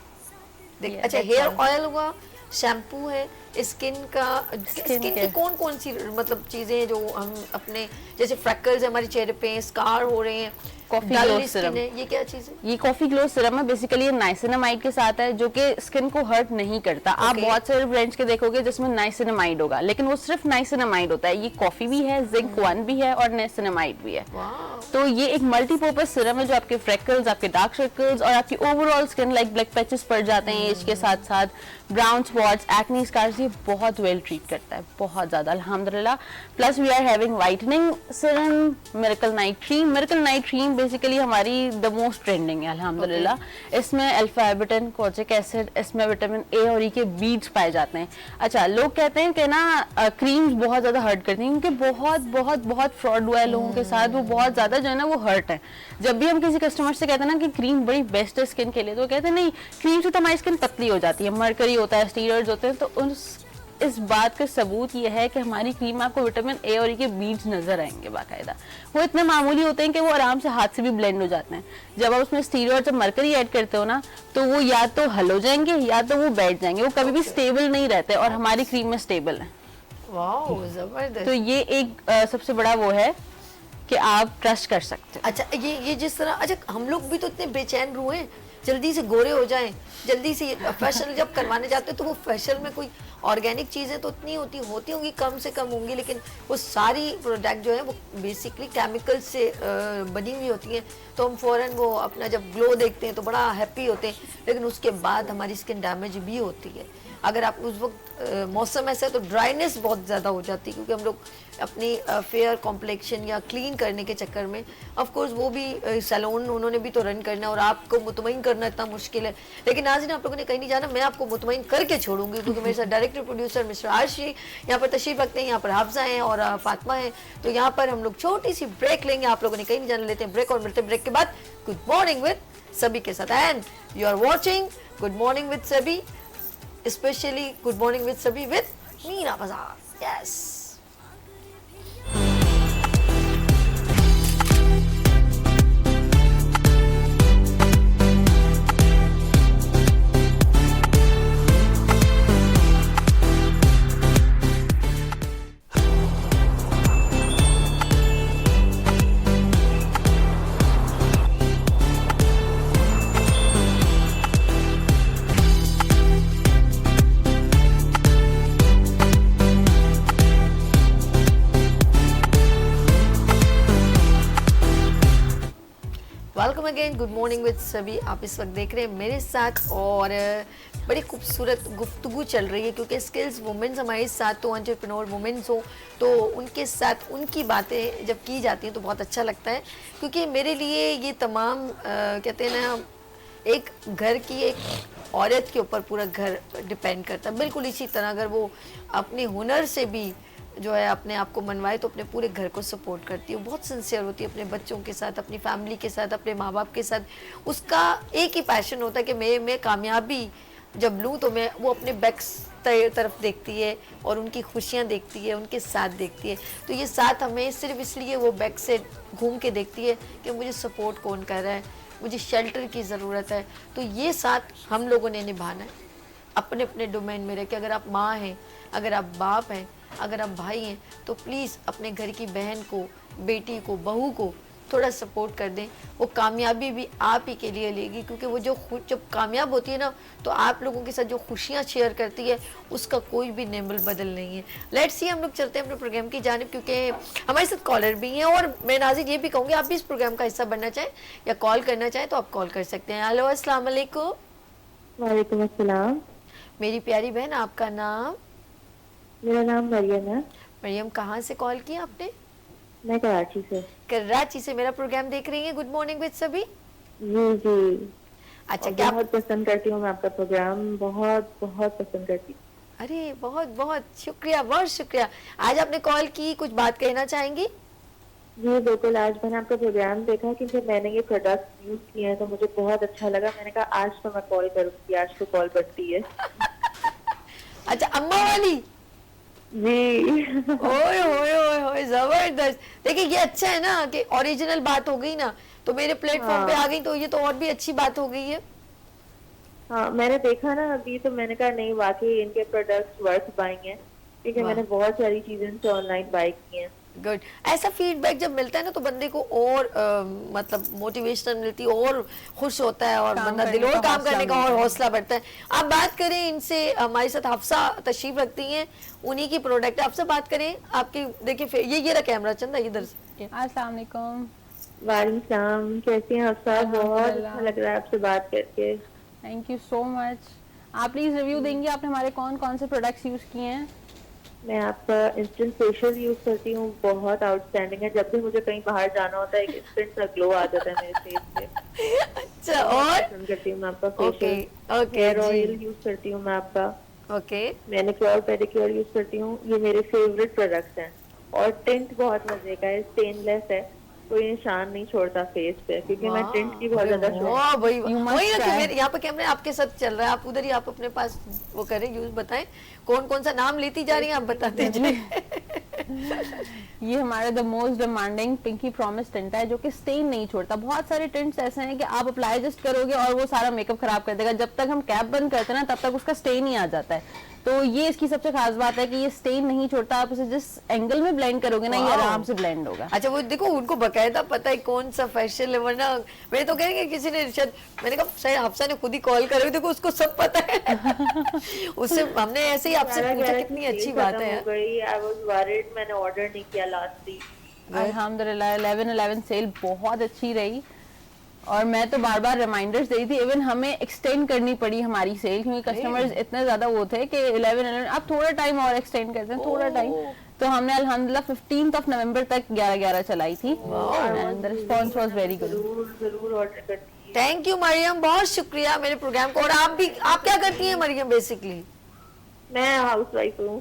अच्छा हेयर ऑयल हुआ, शैम्पू है, स्किन का स्किन की के- कौन कौन सी मतलब चीजें जो हम अपने जैसे फ्रैकल्स हमारे चेहरे पे स्कार हो रहे हैं, Coffee dull glow skin serum। है, ये क्या चीज है? ये कॉफी ग्लो सिरम है, बेसिकली ये नाइसिनामाइड के साथ है जो कि स्किन को हर्ट नहीं करता। आप Okay. बहुत सारे ब्रांड्स के देखोगे जिसमें नाइसिनामाइड होगा, लेकिन वो सिर्फ नाइसिनामाइड होता है। ये कॉफी भी है, जिंक 1 भी है और नाइसिनामाइड भी है। वाह, तो ये एक मल्टीपर्पज सिरम है जो आपके फ्रेकल्स, आपके डार्क सर्कल्स और आपकी overall skin like black patches पड़ जाते हैं एज के साथ साथ, ब्राउन स्पॉट्स, एक्ने स्कार्स, ये बहुत वेल ट्रीट करता है, बहुत ज्यादा अल्हम्दुलिल्लाह। Plus we are having whitening serum, miracle night cream. Miracle night cream basically हमारी द मोस्ट ट्रेंडिंग है अल्हम्दुलिल्लाह। इसमें अल्फा एबिटन, कोचिक एसिड, इसमें विटामिन ए और ई के बीज पाए जाते हैं। अच्छा, लोग कहते हैं कि ना क्रीम्स बहुत ज्यादा हर्ट करती हैं, क्योंकि बहुत बहुत बहुत फ्रॉड हुआ है लोगों के साथ, वो बहुत ज्यादा जो है ना वो हर्ट है। जब भी हम किसी कस्टमर से कहते हैं ना कि क्रीम बड़ी बेस्ट है स्किन के लिए, तो वो कहते हैं नहीं, क्रीम से तो हमारी स्किन पतली हो जाती है, मरकरी होता है, स्टीरॉइड्स होते हैं। तो इस बात का सबूत ये है कि हमारी क्रीम में आपको विटामिन ए और ई के बीज नजर आएंगे बाकायदा। वो इतने मामूली होते हैं कि वो आराम से हाथ से भी ब्लेंड हो जाते हैं। जब आप उसमें स्टीरॉइड्स और मरकरी ऐड करते हो ना, तो वो या तो हल हो जाएंगे या तो वो बैठ जाएंगे, वो कभी भी स्टेबल नहीं रहते, और हमारी क्रीम में स्टेबल है। वाह, जबरदस्त। तो ये एक सबसे बड़ा वो है कि आप ट्रस्ट कर सकते हैं। अच्छा, ये जिस तरह, अच्छा हम लोग भी तो इतने बेचैन रूह हैं, जल्दी से गोरे हो जाएं, जल्दी से फेशियल जब करवाने जाते हैं तो वो फेशियल में कोई ऑर्गेनिक चीज़ें तो इतनी होती होंगी, कम से कम होंगी, लेकिन वो सारी प्रोडक्ट जो है वो बेसिकली केमिकल से बनी हुई होती हैं। तो हम फ़ौरन वो अपना जब ग्लो देखते हैं तो बड़ा हैप्पी होते हैं, लेकिन उसके बाद हमारी स्किन डैमेज भी होती है। अगर आप उस वक्त मौसम ऐसा है तो ड्राइनेस बहुत ज़्यादा हो जाती है, क्योंकि हम लोग अपनी फेयर कॉम्प्लेक्शन या क्लीन करने के चक्कर में, ऑफ कोर्स वो भी सैलून उन्होंने भी तो रन करना है और आपको मुतमईन करना इतना मुश्किल है। लेकिन नाज़रीन, आप लोगों ने कहीं नहीं जाना, मैं आपको मुतमईन करके छोड़ूंगी, क्योंकि मेरे साथ डायरेक्टर प्रोड्यूसर मिस्टर आरशी यहाँ पर तशरीफ रखते हैं, यहाँ पर हाफजा हैं और फातिमा हैं। तो यहाँ पर हम लोग छोटी सी ब्रेक लेंगे, आप लोगों ने कहीं नहीं जाना, लेते हैं ब्रेक और मिलते हैं ब्रेक के बाद गुड मॉर्निंग विद सभी के साथ। And you are watching good morning with सभी, especially Good Morning with Sabhi with Meera Bazaar. Yes. Welcome again, good morning with सभी। आप इस वक्त देख रहे हैं मेरे साथ और बड़ी खूबसूरत गुफ्तगू चल रही है, क्योंकि स्किल्स वुमेन्स हमारे साथ तो एंटरप्रेन्योर वुमेन्स हो, तो उनके साथ उनकी बातें जब की जाती हैं तो बहुत अच्छा लगता है। क्योंकि मेरे लिए ये तमाम कहते हैं ना, एक घर की एक औरत के ऊपर पूरा घर डिपेंड करता है। बिल्कुल इसी तरह अगर वो अपने हुनर से भी जो है अपने आप को मनवाए तो अपने पूरे घर को सपोर्ट करती है, बहुत सिंसियर होती है अपने बच्चों के साथ, अपनी फैमिली के साथ, अपने माँ बाप के साथ। उसका एक ही पैशन होता है कि मैं कामयाबी जब लूँ तो मैं वो अपने बैक्स तरफ देखती है और उनकी खुशियाँ देखती है, उनके साथ देखती है। तो ये साथ हमें सिर्फ इसलिए वो बैक से घूम के देखती है कि मुझे सपोर्ट कौन कर रहा है, मुझे शेल्टर की ज़रूरत है। तो ये साथ हम लोगों ने निभाना है अपने अपने डोमेन में रह के। अगर आप माँ हैं, अगर आप बाप हैं, अगर आप भाई हैं, तो प्लीज़ अपने घर की बहन को, बेटी को, बहू को थोड़ा सपोर्ट कर दें। वो कामयाबी भी आप ही के लिए लेगी, क्योंकि वो जब कामयाब होती है ना, तो आप लोगों के साथ जो खुशियाँ शेयर करती है उसका कोई भी नेमल बदल नहीं है। लेट्स सी, हम लोग चलते हैं अपने प्रोग्राम की जानिब, क्योंकि हमारे साथ कॉलर भी हैं। और मैं नाज़रीन ये भी कहूँगी, आप भी इस प्रोग्राम का हिस्सा बनना चाहें या कॉल करना चाहें तो आप कॉल कर सकते हैं। हेलो, अस्सलाम वालेकुम। वालेकुम अस्सलाम। मेरी प्यारी बहन, आपका नाम? मेरा नाम मरियम है। मरियम, कहाँ से कॉल किया आपने? मैं कराची से। कराची से। मेरा प्रोग्राम देख रही हैं गुड मॉर्निंग विद सभी? जी जी। अच्छा, और क्या? बहुत पसंद करती हूँ मैं आपका प्रोग्राम, बहुत बहुत पसंद करती हूँ। अरे बहुत बहुत शुक्रिया, बहुत शुक्रिया। आज आपने कॉल की, कुछ बात कहना चाहेंगी? जी बिल्कुल, आज मैंने आपका प्रोग्राम देखा, क्योंकि मैंने ये प्रोडक्ट यूज किए हैं तो मुझे बहुत अच्छा लगा। मैंने कहा आज तो मैं कॉल करूँगी, आज तो कॉल बनती है। अच्छा, अम्मा वाली? जी। ओए होए होए होए, जबरदस्त। देखिए ये अच्छा है ना कि ओरिजिनल बात हो गई ना, तो मेरे प्लेटफॉर्म पे आ गई, तो ये तो और भी अच्छी बात हो गई है। हाँ, मैंने देखा ना अभी, तो मैंने कहा नहीं, वाकई इनके प्रोडक्ट्स वर्थ बाइंग है, क्योंकि मैंने बहुत सारी चीजें इनसे ऑनलाइन बाई की हैं। गुड। ऐसा फीडबैक जब मिलता है ना तो बंदे को और मतलब मोटिवेशन मिलती है और खुश होता है और काम बंदा करने दिल और का काम हौसला करने का मिलता और है। हौसला बढ़ता है। आप बात करें इनसे, हमारे साथ हफ्सा तशरीफ रखती हैं, उन्हीं की प्रोडक्ट है। आपसे बात करें आपकी, देखिए ये रहा कैमरा, चंदा इधर से। अस्सलाम वालेकुम। वालेकुम, कैसी हैं आप सब? बहुत अल्हम्दुलिल्लाह। अच्छा लग रहा है आपसे बात करके। Thank you so much. आप प्लीज रिव्यू देंगे आपने हमारे कौन कौन से प्रोडक्ट्स यूज किए हैं? मैं आपका इंस्टेंट फेशियल यूज करती हूँ, बहुत आउटस्टैंडिंग है। जब भी मुझे कहीं बाहर जाना होता है, एक इंस्टेंट सा ग्लो आ जाता है मेरे फेस पे। अच्छा, और पसंद करती हूँ मैं आपका okay facial. Okay hair oil जी, यूज करती हूँ मैं आपका। ओके मैनिक्योर पेडिक्योर यूज करती हूँ, ये मेरे फेवरेट प्रोडक्ट्स हैं। और टिंट बहुत मजे का है, स्टेनलेस है, कोई निशान नहीं छोड़ता फेस पे, क्योंकि मैं टिंट की बहुत ज्यादा शौक। वाह भाई You must वही ना कि try. मेरे यहाँ पे कैमरा आपके साथ चल रहा है, आप उधर ही आप अपने पास वो करें, यूज बताएं कौन कौन सा नाम लेती जा रही हैं, आप बता दीजिए। ये हमारा the most demanding pinky promise tint है, जो कि स्टेन नहीं छोड़ता। बहुत सारे टिंट्स ऐसे हैं कि आप अप्लाई जस्ट करोगे और वो सारा मेकअप खराब कर देगा। जब तक हम कैप बंद करते हैं ना, तब तक उसका स्टेन ही आ जाता है। तो ये इसकी सबसे खास बात है कि ये स्टेन नहीं छोड़ता। आप इसे जिस एंगल में ब्लेंड करोगे ना, ये Wow. आराम से ब्लेंड होगा। अच्छा, वो देखो उनको बकायदा पता है कौन सा फैशन है, वरना मैं तो कहेंगे किसी ने शायद, मैंने कहा शायद हफ्सा ने खुद ही कॉल करे, देखो उसको सब पता है। उससे हमने ऐसे ही आपसे पूछा, कितनी अच्छी बात है। आई वाज वरीड, मैंने ऑर्डर नहीं किया लास्ट वीक। अल्हम्दुलिल्लाह 11/11 सेल बहुत अच्छी रही और मैं तो बार बार रिमाइंडर्स दे रही थी। इवन हमें एक्सटेंड करनी पड़ी हमारी सेल, क्योंकि कस्टमर्स इतने ज्यादा वो थे कि 11/11 आप थोड़ा टाइम और एक्सटेंड करते हैं, थोड़ा टाइम। तो हमने अल्हम्दुलिल्लाह 15 नवंबर तक 11/11 चलाई थी and the response was very good. जरूर ऑर्डर करती। थैंक यू मरियम, बहुत शुक्रिया मेरे प्रोग्राम को। और आप भी, आप क्या करती हैं मरियम बेसिकली? मैं हाउसवाइफ हूँ।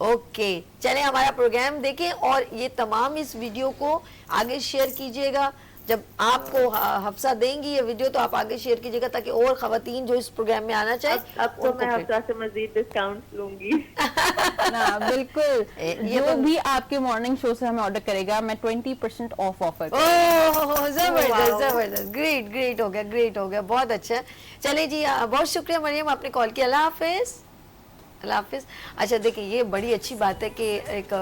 ओके, चले हमारा प्रोग्राम देखें और ये तमाम इस वीडियो को आगे शेयर कीजिएगा। जब आपको हफ्सा देंगी ये वीडियो तो आप आगे शेयर कीजिएगा, ताकि और खवातीन जो इस प्रोग्राम में आना चाहे अब तो मैं हफ्सा से मजीद डिस्काउंट लूंगी। ना बिल्कुल, ये जो तो- भी आपके मॉर्निंग शो से हमें ऑर्डर करेगा, मैं 20% ऑफ ऑफर ओह जबरदस्त Wow. जबरदस्त, ग्रेट ग्रेट हो गया, ग्रेट हो गया, बहुत अच्छा। चले जी, बहुत शुक्रिया मरियम, आपने कॉल किया। अल्लाह हाफिज, अल्लाह हाफिज। अच्छा देखिए, ये बड़ी अच्छी बात है कि एक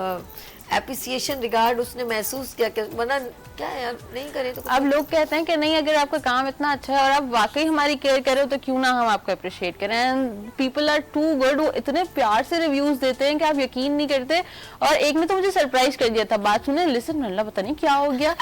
एप्रिसिएशन रिगार्ड उसने महसूस किया कि वरना क्या है यार, नहीं करे तो अब लोग कहते हैं कि नहीं, अगर आपका काम इतना अच्छा है और आप वाकई हमारी केयर कर रहे हो, तो क्यों ना हम आपको अप्रिशिएट करें। And people are too good, वो इतने प्यार से रिव्यूज देते हैं कि आप यकीन नहीं करते। और एक ने तो मुझे सरप्राइज कर दिया था, बात सुने, लिसन अल्लाह पता नहीं क्या हो गया।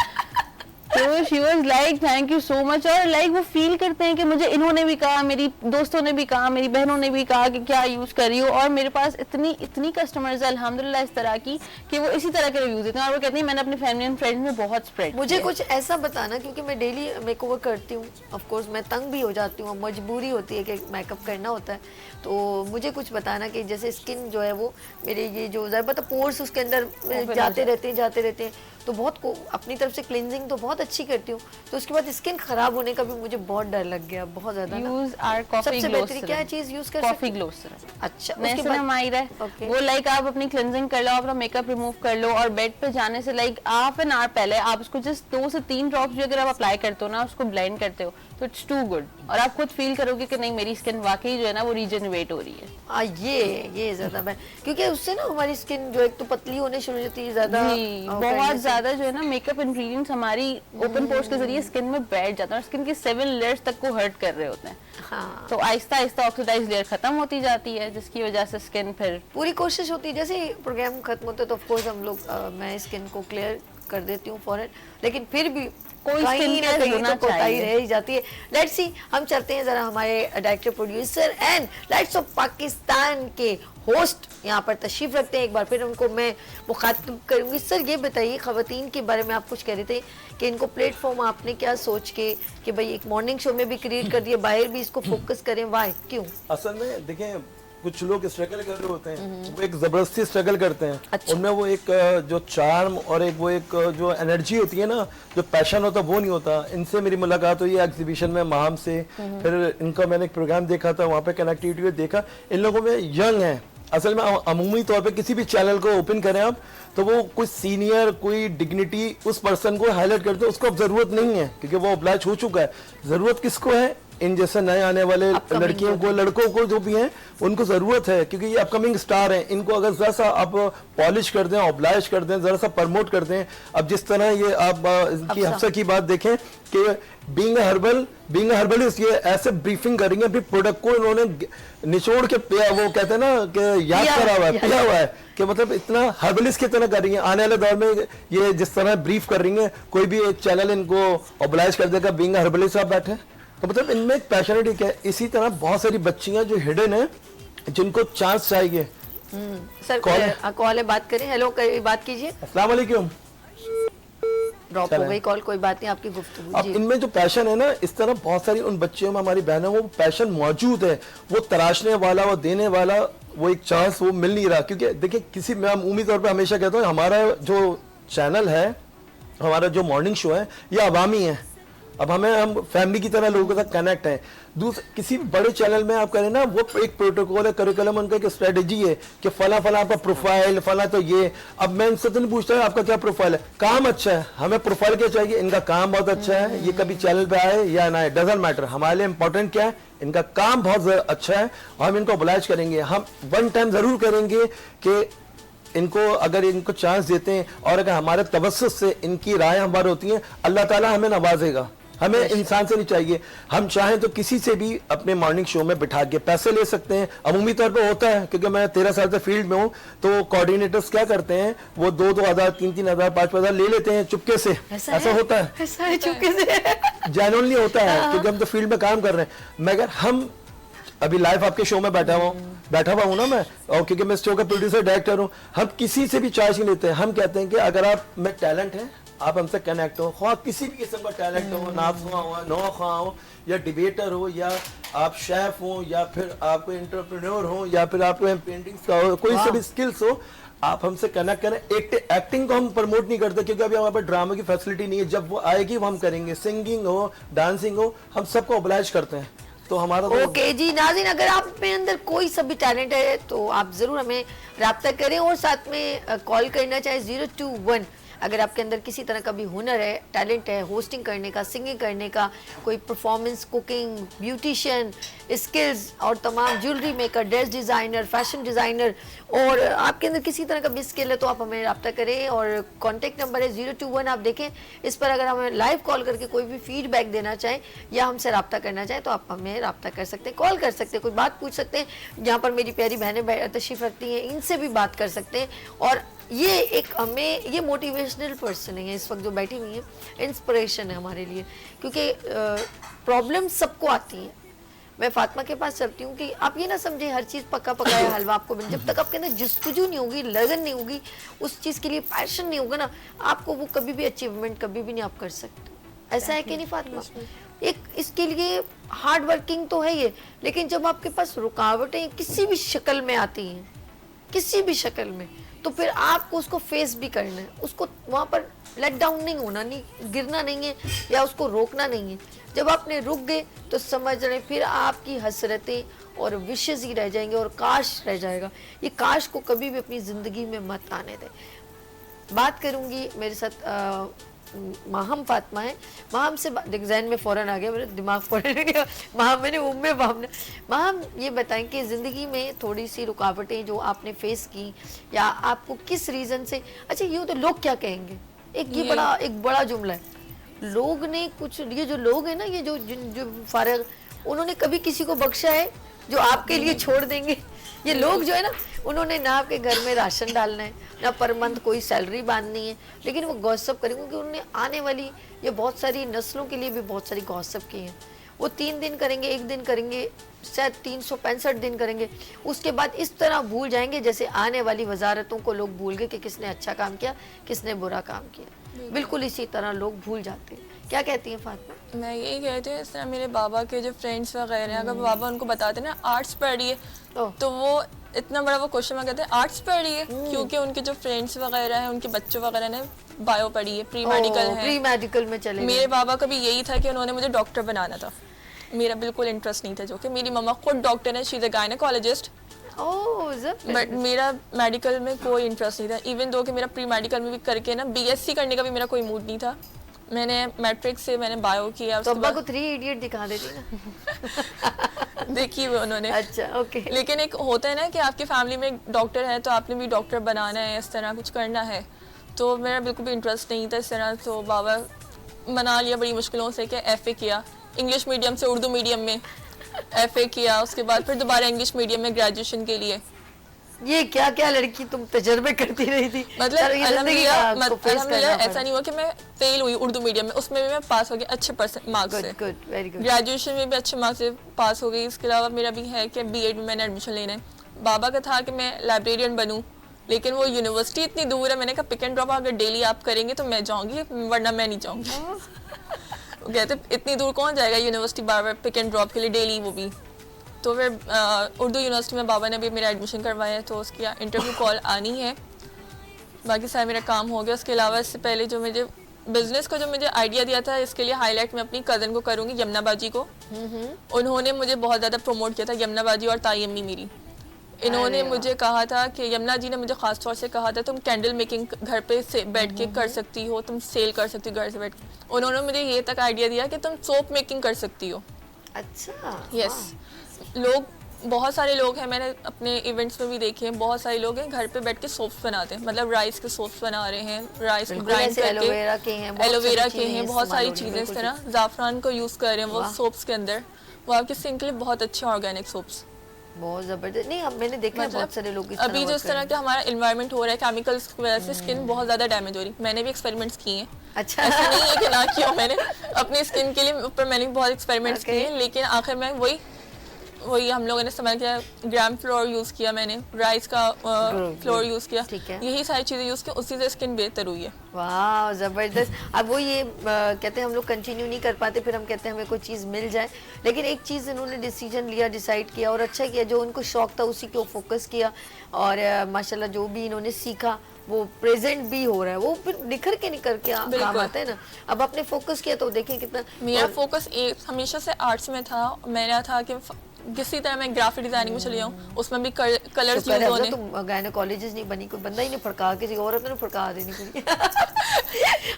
तो she was like thank you so much. और लाइक वो फील करते हैं कि मुझे इन्होंने भी कहा, मेरी दोस्तों ने भी कहा, मेरी बहनों ने भी कहा कि क्या यूज कर रही हो। और मेरे पास इतनी कस्टमर्स है अल्हम्दुलिल्लाह इस तरह की कि वो इसी तरह के रिव्यूज देते हैं और वो कहते हैं मैंने अपने फैमिली एंड फ्रेंड्स में बहुत स्प्रेड मुझे कुछ ऐसा बताना, क्योंकि मैं डेली मेकओवर करती हूँ, ऑफ कोर्स मैं तंग भी हो जाती हूँ, मजबूरी होती है कि मेकअप करना होता है। तो मुझे कुछ बताना कि जैसे स्किन जो है वो मेरे ये जो ज़्यादा पोर्स उसके अंदर जाते रहते हैं, तो बहुत अपनी तरफ से क्लिनजिंग तो बहुत अच्छी करती हूँ, तो उसके बाद स्किन खराब होने का भी मुझे बहुत डर लग गया, बहुत ज्यादा ना। यूज आर कॉफी सबसे ग्लो बेहतरीन क्या चीज यूज कर कॉफी सकते ग्लो सिरप। अच्छा, उसके नियासिनामाइड है Okay. वो, लाइक आप अपनी क्लेंजिंग कर लो, अपना मेकअप रिमूव कर लो और बेड पे जाने से लाइक हाफ एन आवर पहले आप उसको जस्ट 2 से 3 ड्रॉप्स भी अगर आप अप्लाई करते हो ना, उसको ब्लेंड करते हो, तो इट्स टू गुड। और आप खुद फील करोगे कि नहीं, मेरी स्किन वाकई जो है ना वो रीजनरेट हो रही है। ये ज्यादा बेस्ट, क्योंकि उससे ना हमारी स्किन जो एक तो पतली होने शुरू हो जाती है ज्यादा, जी, बहुत ज्यादा जो है ना मेकअप इंग्रेडिएंट्स हमारी ओपन पोर्स के जरिए स्किन में बैठ जाते हैं और स्किन की 7 लेयर्स तक को हर्ट कर रहे होते हैं। हाँ, तो आहिस्ता आहिस्ता ऑक्सीडाइज लेयर खत्म होती जाती है, जिसकी वजह से स्किन फिर पूरी कोशिश होती है जैसे ही प्रोग्राम खत्म होता है तो ऑफ कोर्स हम लोग मैं स्किन को क्लियर कर देती हूँ फौरन, लेकिन फिर भी कोई कहीं skin ना care कहीं होना तो कोताही चाहिए। रह ही जाती है। लेट्स सी, हम चलते हैं जरा हमारे director producer and lights off Pakistan के होस्ट यहाँ पर तशरीफ रखते हैं। एक बार फिर उनको मैं मुखातिब करूंगी। सर ये बताइए, खवातीन के बारे में आप कुछ कह रहे थे कि इनको प्लेटफॉर्म आपने क्या सोच के कि भाई एक मॉर्निंग शो में भी क्रिएट कर दिया, बाहर भी इसको फोकस करें, वाई क्यों? असल में देखें, कुछ लोग स्ट्रगल कर रहे होते हैं, वो एक जबरदस्ती स्ट्रगल करते हैं। अच्छा। उनमें वो एक जो चार्म और एक जो एनर्जी होती है ना, जो पैशन होता है, वो नहीं होता। इनसे मेरी मुलाकात हुई एग्जीबिशन में माहम से, फिर इनका मैंने एक प्रोग्राम देखा था, वहाँ पे कनेक्टिविटी में देखा इन लोगों में यंग है। असल में अमूमी तौर पे किसी भी चैनल को ओपन करें आप, तो वो कोई सीनियर, कोई डिग्निटी उस पर्सन को हाईलाइट करते हैं, उसको अब जरूरत नहीं है, क्योंकि वो अप्लाइज हो चुका है। जरूरत किसको है? इन जैसे नए आने वाले Upcoming लड़कियों को, लड़कों को जो भी हैं, उनको जरूरत है, क्योंकि ये अपकमिंग स्टार हैं। इनको अगर जरा सा आप पॉलिश कर दें, ऑब्लाइज कर दें, जरा सा प्रमोट कर दें। अब जिस तरह ये आप इनकी हफ्सा की बात देखें कि बीइंग हर्बलिस्ट, ये ऐसे ब्रीफिंग करेंगे, अभी प्रोडक्ट को इन्होंने निचोड़ के पिया, वो कहते हैं ना कि याद करा हुआ है, पिया हुआ है, कि मतलब इतना हर्बलिस्ट की तरह कर रही है। आने वाले दौर में ये जिस तरह ब्रीफ कर रही है, कोई भी एक चैनल इनको ऑब्लाइज कर देगा, बीइंग हर्बलिस्ट आप बैठे, तो मतलब इनमें एक पैशनेटिक है। इसी तरह बहुत सारी बच्चियां जो हिडन है, जिनको चांस चाहिए। सर कॉल है, बात करें। हेलो, बात कीजिए। अस्सलाम वालेकुम। ड्रॉप हो गई कॉल, कोई बात नहीं, आपकी गुफ्तगू। अब इनमें जो पैशन है ना, इस तरह बहुत सारी उन बच्चियों में, हमारी बहनों में वो पैशन मौजूद है। वो तराशने वाला, वो देने वाला, वो एक चांस वो मिल नहीं रहा। क्योंकि देखिए, किसी मैं उम्मीद तौर पे हमेशा कहता हूँ, हमारा जो चैनल है, हमारा जो मॉर्निंग शो है, ये अवामी है। अब हम फैमिली की तरह लोगों के साथ कनेक्ट हैं। किसी बड़े चैनल में आप करें ना, वो एक प्रोटोकॉल है, करिकुलम, उनका एक स्ट्रेटेजी है कि फला फला आपका प्रोफाइल, फला तो ये। अब मैं इनसे तो नहीं पूछता है आपका क्या प्रोफाइल है, काम अच्छा है, हमें प्रोफाइल क्या चाहिए, इनका काम बहुत अच्छा है, ये कभी चैनल पे आए या ना आए, डजंट मैटर। हमारे लिए इंपॉर्टेंट क्या है, इनका काम बहुत अच्छा है, और हम इनको ऑब्लाइज करेंगे। हम वन टाइम जरूर करेंगे कि इनको, अगर इनको चांस देते हैं, और अगर हमारे तवज्जुह से इनकी राय हमारी होती है, अल्लाह ताला हमें नवाजेगा। हमें इंसान से नहीं चाहिए, हम चाहें तो किसी से भी अपने मॉर्निंग शो में बिठा के पैसे ले सकते हैं। अमूमी तौर पे होता है, क्योंकि मैं 13 साल से फील्ड में हूँ, तो कोऑर्डिनेटर्स क्या करते हैं, वो 2-2 हज़ार, 3-3 हज़ार, 5-5 हज़ार ले लेते हैं चुपके से। ऐसा होता है, ऐसा है, चुपके से जेन्युइनली होता है, क्योंकि हम तो फील्ड में काम कर रहे हैं। मगर हम अभी लाइव आपके शो में बैठा हुआ हूँ ना मैं, और क्योंकि मैं शो का प्रोड्यूसर डायरेक्टर हूँ, हम किसी से भी चार्ज नहीं लेते हैं। हम कहते हैं कि अगर आप में टैलेंट है, आप हमसे कनेक्ट हो, ख्वाह किसी भी किस्म का टैलेंट हो, नाज़ हो, नौखा हो, या डिबेटर हो, या आप शेफ हो, या फिर आप कोई एंटरप्रेन्योर हो, या फिर आप पेंटिंग्स का हो, कोई से भी स्किल्स हो, आप हमसे कनेक्ट करें। एक्टिंग को हम प्रमोट नहीं करते, क्योंकि अभी हमारे पास ड्रामा की फैसिलिटी नहीं है। जब वो आएगी वो हम करेंगे। सिंगिंग हो, डांसिंग हो, हम सबको ऑब्लाइज करते हैं। तो हमारा ओके जी नाज़रीन, अगर आप में अंदर कोई सा भी टैलेंट है तो आप जरूर हमें राब्ता करें, और साथ में कॉल करना चाहे 021। अगर आपके अंदर किसी तरह का भी हुनर है, टैलेंट है, होस्टिंग करने का, सिंगिंग करने का, कोई परफॉर्मेंस, कुकिंग, ब्यूटिशियन स्किल्स, और तमाम jewellery maker, dress designer, fashion designer, और आपके अंदर किसी तरह का भी स्किल है, तो आप हमें रब्ता करें। और कॉन्टेक्ट नंबर है 021। आप देखें इस पर, अगर हमें लाइव कॉल करके कोई भी फीडबैक देना चाहें या हमसे रब्ता करना चाहें, तो आप हमें रब्ता कर सकते हैं, कॉल कर सकते हैं, कोई बात पूछ सकते हैं। यहाँ पर मेरी प्यारी बहनें तशरीफ़ रखती हैं, इनसे भी बात कर सकते हैं। और ये एक हमें, ये मोटिवेशनल पर्सन है इस वक्त जो बैठी हुई है, इंस्पिरेशन है हमारे लिए, क्योंकि प्रॉब्लम सबको आती है। मैं फातिमा के पास चलती हूँ कि आप ये ना समझे हर चीज़ पका पकाया हलवा आपको मिल, जब तक आपके अंदर जस्तजू नहीं होगी, लगन नहीं होगी, उस चीज़ के लिए पैशन नहीं होगा ना, आपको वो कभी भी अचीवमेंट कभी भी नहीं आप कर सकते। ऐसा है कि नहीं फातिमा? एक इसके लिए हार्ड वर्किंग तो है ये, लेकिन जब आपके पास रुकावटें किसी भी शक्ल में आती हैं, किसी भी शक्ल में, तो फिर आपको उसको फेस भी करना है, उसको वहाँ पर लेट डाउन नहीं होना, नहीं गिरना नहीं है, या उसको रोकना नहीं है। जब आपने रुक गए तो समझ रहे फिर आपकी हसरतें और विशेष ही रह जाएंगे, और काश रह जाएगा। ये काश को कभी भी अपनी ज़िंदगी में मत आने दें। बात करूँगी, मेरे साथ माहम फातिमा है। माहम से जहन में फ़ौरन आ गया, मेरे दिमाग फ़ौरन गया, माहम मैंने उम्मे बामने। माहम ये बताएं कि ज़िंदगी में थोड़ी सी रुकावटें जो आपने फेस की, या आपको किस रीज़न से, अच्छा ये तो लोग क्या कहेंगे, एक बड़ा जुमला है, लोग ने कुछ, ये जो लोग हैं ना, ये जो फारग, उन्होंने कभी किसी को बख्शा है जो आपके लिए छोड़ देंगे? ये लोग जो है ना, उन्होंने ना आपके घर में राशन डालना है, ना पर मंथ कोई सैलरी बांधनी है, लेकिन वो गॉसिप करेंगे, क्योंकि उन्होंने आने वाली ये बहुत सारी नस्लों के लिए भी बहुत सारी गॉसिप की है। वो 3 दिन करेंगे, 1 दिन करेंगे, शायद 365 दिन करेंगे, उसके बाद इस तरह भूल जाएंगे जैसे आने वाली वजारतों को लोग भूल गए कि किसने अच्छा काम किया, किसने बुरा काम किया। बिल्कुल इसी तरह लोग भूल जाते हैं। क्या कहती हैं फातिमा? मैं यही कहती हूँ, इस तरह मेरे बाबा के जो फ्रेंड्स वगैरह हैं, अगर बाबा उनको बताते ना आर्ट्स पढ़ी है, तो वो इतना बड़ा वो क्वेश्चन कहते हैं आर्ट्स पढ़ी है, क्योंकि उनके जो फ्रेंड्स वगैरह हैं, उनके बच्चों वगैरह ने बायो पढ़ी है, प्री मेडिकल है, प्री मेडिकल में चले। मेरे बाबा का भी यही था कि उन्होंने मुझे डॉक्टर बनाना था, मेरा बिल्कुल इंटरेस्ट नहीं था, जो कि मेरी मम्मा खुद डॉक्टर है, she is a gynaecologist, but मेरा मेडिकल में कोई इंटरेस्ट नहीं था। इवन दो कि मेरा प्री मेडिकल में भी करके ना BSc करने का भी मेरा कोई मूड नहीं था, मैंने मैट्रिक से मैंने बायो किया, तो उसके अब्बा बाद को 3 इडियट दिखा देती ना। देखी हुई उन्होंने। अच्छा ओके। लेकिन एक होता है ना कि आपकी फैमिली में एक डॉक्टर है तो आपने भी डॉक्टर बनाना है, इस तरह कुछ करना है, तो मेरा बिल्कुल भी इंटरेस्ट नहीं था इस तरह। तो बाबा मना लिया बड़ी मुश्किलों से कि FA किया, इंग्लिश मीडियम से उर्दू मीडियम में FA किया, उसके बाद फिर दोबारा इंग्लिश मीडियम में ग्रेजुएशन के लिए। ये क्या क्या लड़की तुम तजर्बे करती रही थी। मतलब चलो, ये जिंदगी का आपको face करना अल्हम्दुलिल्लाह ऐसा पड़ा। नहीं हुआ कि मैं फेल हुई उर्दू मीडियम में, उसमें भी मैं पास हो गई अच्छे मार्क्स से। Good good very good. Graduation में भी अच्छे मार्क्स से पास हो गई। इसके अलावा मेरा भी है कि BEd में मैंने एडमिशन लेना है। बाबा का था कि मैं लाइब्रेरियन बनूं, लेकिन वो यूनिवर्सिटी इतनी दूर है, मैंने कहा पिक एंड ड्रॉप अगर डेली आप करेंगे तो मैं जाऊंगी, वरना मैं नहीं जाऊंगी। वो कहते इतनी दूर कौन जाएगा यूनिवर्सिटी बार बार पिक एंड ड्रॉप के लिए डेली, वो भी। तो फिर उर्दू यूनिवर्सिटी में बाबा ने भी मेरा एडमिशन करवाया है, तो उसकी इंटरव्यू कॉल आनी है। बाकी सारा मेरा काम हो गया। उसके अलावा इससे पहले जो मुझे बिजनेस का जो मुझे आइडिया दिया था, इसके लिए हाईलाइट मैं अपनी कज़न को करूँगी, यमुना बाजी को। उन्होंने मुझे बहुत ज़्यादा प्रमोट किया था, यमुना बाजी और ताई अम्मी मेरी। इन्होंने मुझे कहा था कि यमुना जी ने मुझे ख़ास तौर से कहा था तुम कैंडल मेकिंग घर पे से बैठ के कर सकती हो, तुम सेल कर सकती हो घर से बैठ के। उन्होंने मुझे ये तक आइडिया दिया कि तुम सोप मेकिंग कर सकती हो। अच्छा यस, लोग बहुत सारे लोग हैं, मैंने अपने इवेंट्स में भी देखे हैं, बहुत सारे लोग हैं घर पे बैठ के सोप्स बनाते हैं, मतलब राइस के सोप्स बना रहे हैं, राइस को बिल्कुल ग्राइंड ऐसे करके एलोवेरा के हैं, बहुत एलोवेरा सारी के चीज़ें हैं, बहुत सारी इस्तेमाल हो रही हैं, चीज़ें इस बिल्कुल तरह जाफरान को यूज़ कर रहे हैं वो वाह। सोप्स के अंदर। वो आपकी स्किन के लिए बहुत अच्छे ऑर्गेनिक सोप्स। बहुत जबरदस्त। नहीं अब मैंने देखा है बहुत सारे लोग इस अभी तरह जो इस तरह का हमारा इन्वायरमेंट हो रहा है केमिकल्स की वजह से स्किन बहुत ज़्यादा डैमेज हो रही है। मैंने भी एक्सपेरिमेंट्स किए हैं, अच्छा ऐसा नहीं है कि ना किया मैंने, अपनी स्किन के लिए ऊपर मैंने भी बहुत एक्सपेरिमेंट्स Okay. किए हैं, लेकिन आखिर में वही हम लोगों ने इस्तेमाल किया। ग्राम फ्लोर यूज़ किया मैंने, राइस का फ्लोर यूज़ किया, ठीक है। यही सारी चीज़ें यूज़ की, उसी से स्किन बेहतर हुई है। वाह जबरदस्त। अब वो ये कहते हैं हम लोग कंटिन्यू नहीं कर पाते, फिर हम कहते हैं हमें कोई चीज़ मिल जाए, लेकिन एक चीज़ इन्होंने डिसीजन लिया, डिसाइड किया और अच्छा किया, जो उनको शौक था उसी को फोकस किया और माशाल्लाह जो भी इन्होंने सीखा वो प्रेजेंट भी हो रहा है, वो फिर निखर के काम बिल्कुल। आता है ना। अब आपने फोकस किया तो देखें कितना। मेरा फोकस हमेशा से आर्ट्स में था। मेरा था कि किसी तरह मैं ग्राफिक डिजाइनिंग में चली जाऊँ, उसमें भी कलर्स शुक्र यूज है होने। तुम गायनोकोलॉजिस्ट नहीं बनी, कोई बंदा ही नहीं फड़का, किसी औरत ने फड़का देनी कोई।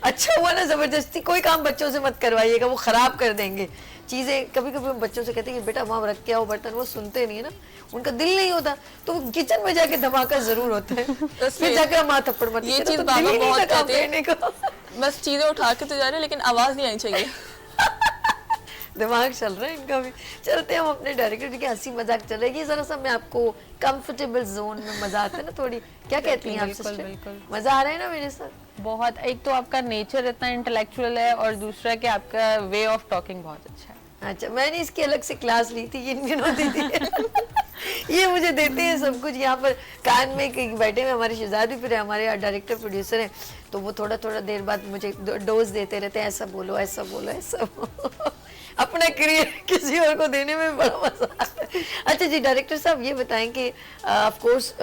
अच्छा हुआ ना, जबरदस्ती कोई काम बच्चों से मत करवाइएगा, वो खराब कर देंगे चीजें। कभी कभी हम बच्चों से कहते हैं कि बेटा वहाँ रख के आओ बर्तन, वो सुनते नहीं है ना, उनका दिल नहीं होता, तो वो किचन में जाके धमाका जरूर होता है। फिर जाकर हम हाथ थप्पड़ मत, ये तो चीज दिल बाबा ही नहीं बहुत था काम कहते करने को। हैं, बस चीजें उठा के तो जा रहे हैं, लेकिन आवाज नहीं आनी चाहिए। दिमाग चल रहा है इनका भी। चलते हैं हम अपने डायरेक्टर की हंसी मजाक चल रही है, जरा सा मैं आपको कंफर्टेबल जोन में मजा आता है ना थोड़ी, क्या कहती हैं आप बिल्कुल, सिस्टर? बिल्कुल। मजा आ रहा है ना मेरे साथ? बहुत, एक तो आपका नेचर इतना इंटेलेक्चुअल है और दूसरा कि आपका वे ऑफ टॉकिंग बहुत अच्छा है। अच्छा, मैंने इसकी अलग से क्लास ली थी, ये इन्होंने दी थी। ये मुझे देते हैं सब कुछ, यहाँ पर कान में बैठे हुए हमारे शहजाद भी फिर हमारे डायरेक्टर प्रोड्यूसर हैं, तो वो थोड़ा थोड़ा देर बाद मुझे डोज देते रहते हैं, ऐसा बोलो ऐसा बोलो ऐसा बोलो। अपना करियर किसी और को देने में बड़ा मजा आता है। अच्छा जी डायरेक्टर साहब, ये बताएं कि ऑफ कोर्स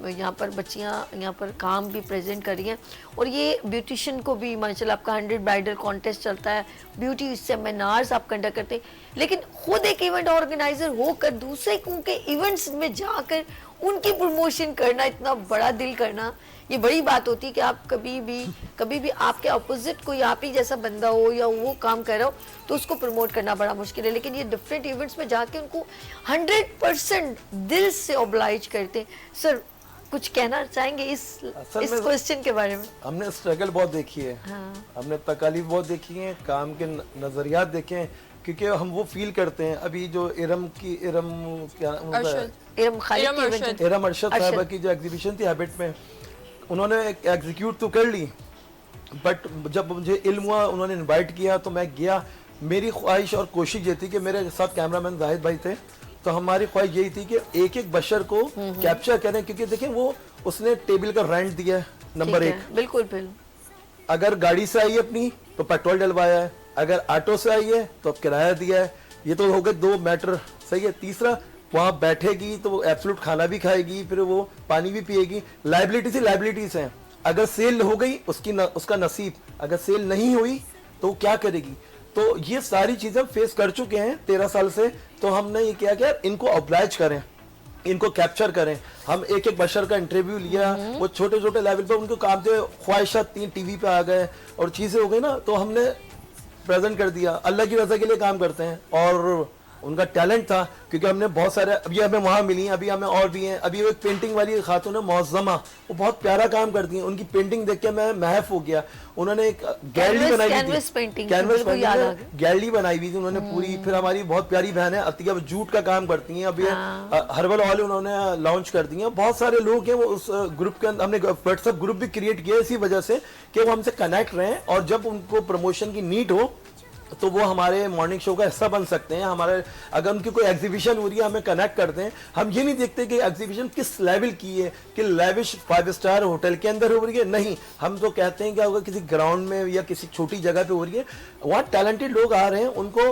यहाँ पर बच्चियाँ यहाँ पर काम भी प्रेजेंट कर रही हैं और ये ब्यूटिशियन को भी माशाल्लाह आपका 100 ब्राइडल कॉन्टेस्ट चलता है, ब्यूटी सेमिनार्स आप कंडक्ट करते हैं, लेकिन खुद एक इवेंट ऑर्गेनाइजर होकर दूसरे के इवेंट्स में जाकर उनकी प्रमोशन करना, इतना बड़ा दिल करना, ये बड़ी बात होती है कि आप कभी भी आपके अपोजिट कोई आप ही जैसा बंदा हो या वो काम कर रहा हो तो उसको प्रमोट करना बड़ा मुश्किल है, लेकिन ये डिफरेंट इवेंट्स में जाके उनको 100% दिल से ऑब्लाइज करते हैं। सर कुछ कहना चाहेंगे इस क्वेश्चन के बारे में? हमने स्ट्रगल बहुत देखी है, हमने तकालीफ बहुत देखी है, काम के नजरियात देखे हैं, क्योंकि हम वो फील करते हैं। अभी जो इरम अरशद साहिबा की जो एग्जीबिशन थी हैबिट में, उन्होंने एग्जीक्यूट तो कर ली, बट जब मुझे इल्म हुआ उन्होंने इनवाइट किया तो मैं गया। मेरी ख्वाहिश और कोशिश ये थी कि मेरे साथ कैमरामैन जाहिद भाई थे, तो हमारी ख्वाहिश यही थी कि एक एक बशर को कैप्चर करें, क्योंकि देखें वो उसने टेबल का रेंट दिया है नंबर 1, बिल्कुल। अगर गाड़ी से आई है अपनी तो पेट्रोल डलवाया है, अगर ऑटो से आई है तो किराया दिया है, ये तो हो गए 2 मैटर, सही है। तीसरा वहाँ बैठेगी तो वो एब्सोल्यूट खाना भी खाएगी, फिर वो पानी भी पिएगी। लाइबिलिटीज हैं, अगर सेल हो गई उसका नसीब, अगर सेल नहीं हुई तो वो क्या करेगी। तो ये सारी चीजें फेस कर चुके हैं 13 साल से, तो हमने ये किया कि इनको ऑब्लाइज करें, इनको कैप्चर करें। हम एक एक बशर का इंटरव्यू लिया, वो छोटे छोटे लेवल पे उनको काम थे, ख्वाहिशात थी, टीवी पे आ गए और चीज़ें हो गई ना, तो हमने प्रेजेंट कर दिया। अल्लाह की रजा के लिए काम करते हैं और उनका टैलेंट था, क्योंकि हमने बहुत सारे, अभी हमें वहाँ मिली हैं, अभी हमें और भी हैं। अभी वो एक पेंटिंग वाली खातून है मौज़मा, वो बहुत प्यारा काम करती हैं, उनकी पेंटिंग देख के मैं महफ हो गया। उन्होंने एक गैलरी बनाई हुई थी, कैनवस पेंटिंग, कैनवस मुझे याद आ गया। गैलरी बनाई हुई थी उन्होंने पूरी। फिर हमारी बहुत प्यारी बहन है अतिया, वो जूट का काम करती हैं, अभी हर्बल ऑयल उन्होंने लॉन्च कर दी है। बहुत सारे लोग हैं वो उस ग्रुप के अंदर, हमने व्हाट्सएप ग्रुप भी क्रिएट किया इसी वजह से कि वो हमसे कनेक्ट रहें, और जब उनको प्रमोशन की नीड हो तो वो हमारे मॉर्निंग शो का हिस्सा बन सकते हैं। हमारे अगर उनकी कोई एग्जीबिशन हो रही है, हमें कनेक्ट करते हैं। हम ये नहीं देखते कि एग्जीबिशन किस लेवल की है, कि लेविश 5 स्टार होटल के अंदर हो रही है, नहीं। हम तो कहते हैं कि अगर किसी ग्राउंड में या किसी छोटी जगह पे हो रही है, वहाँ टैलेंटेड लोग आ रहे हैं, उनको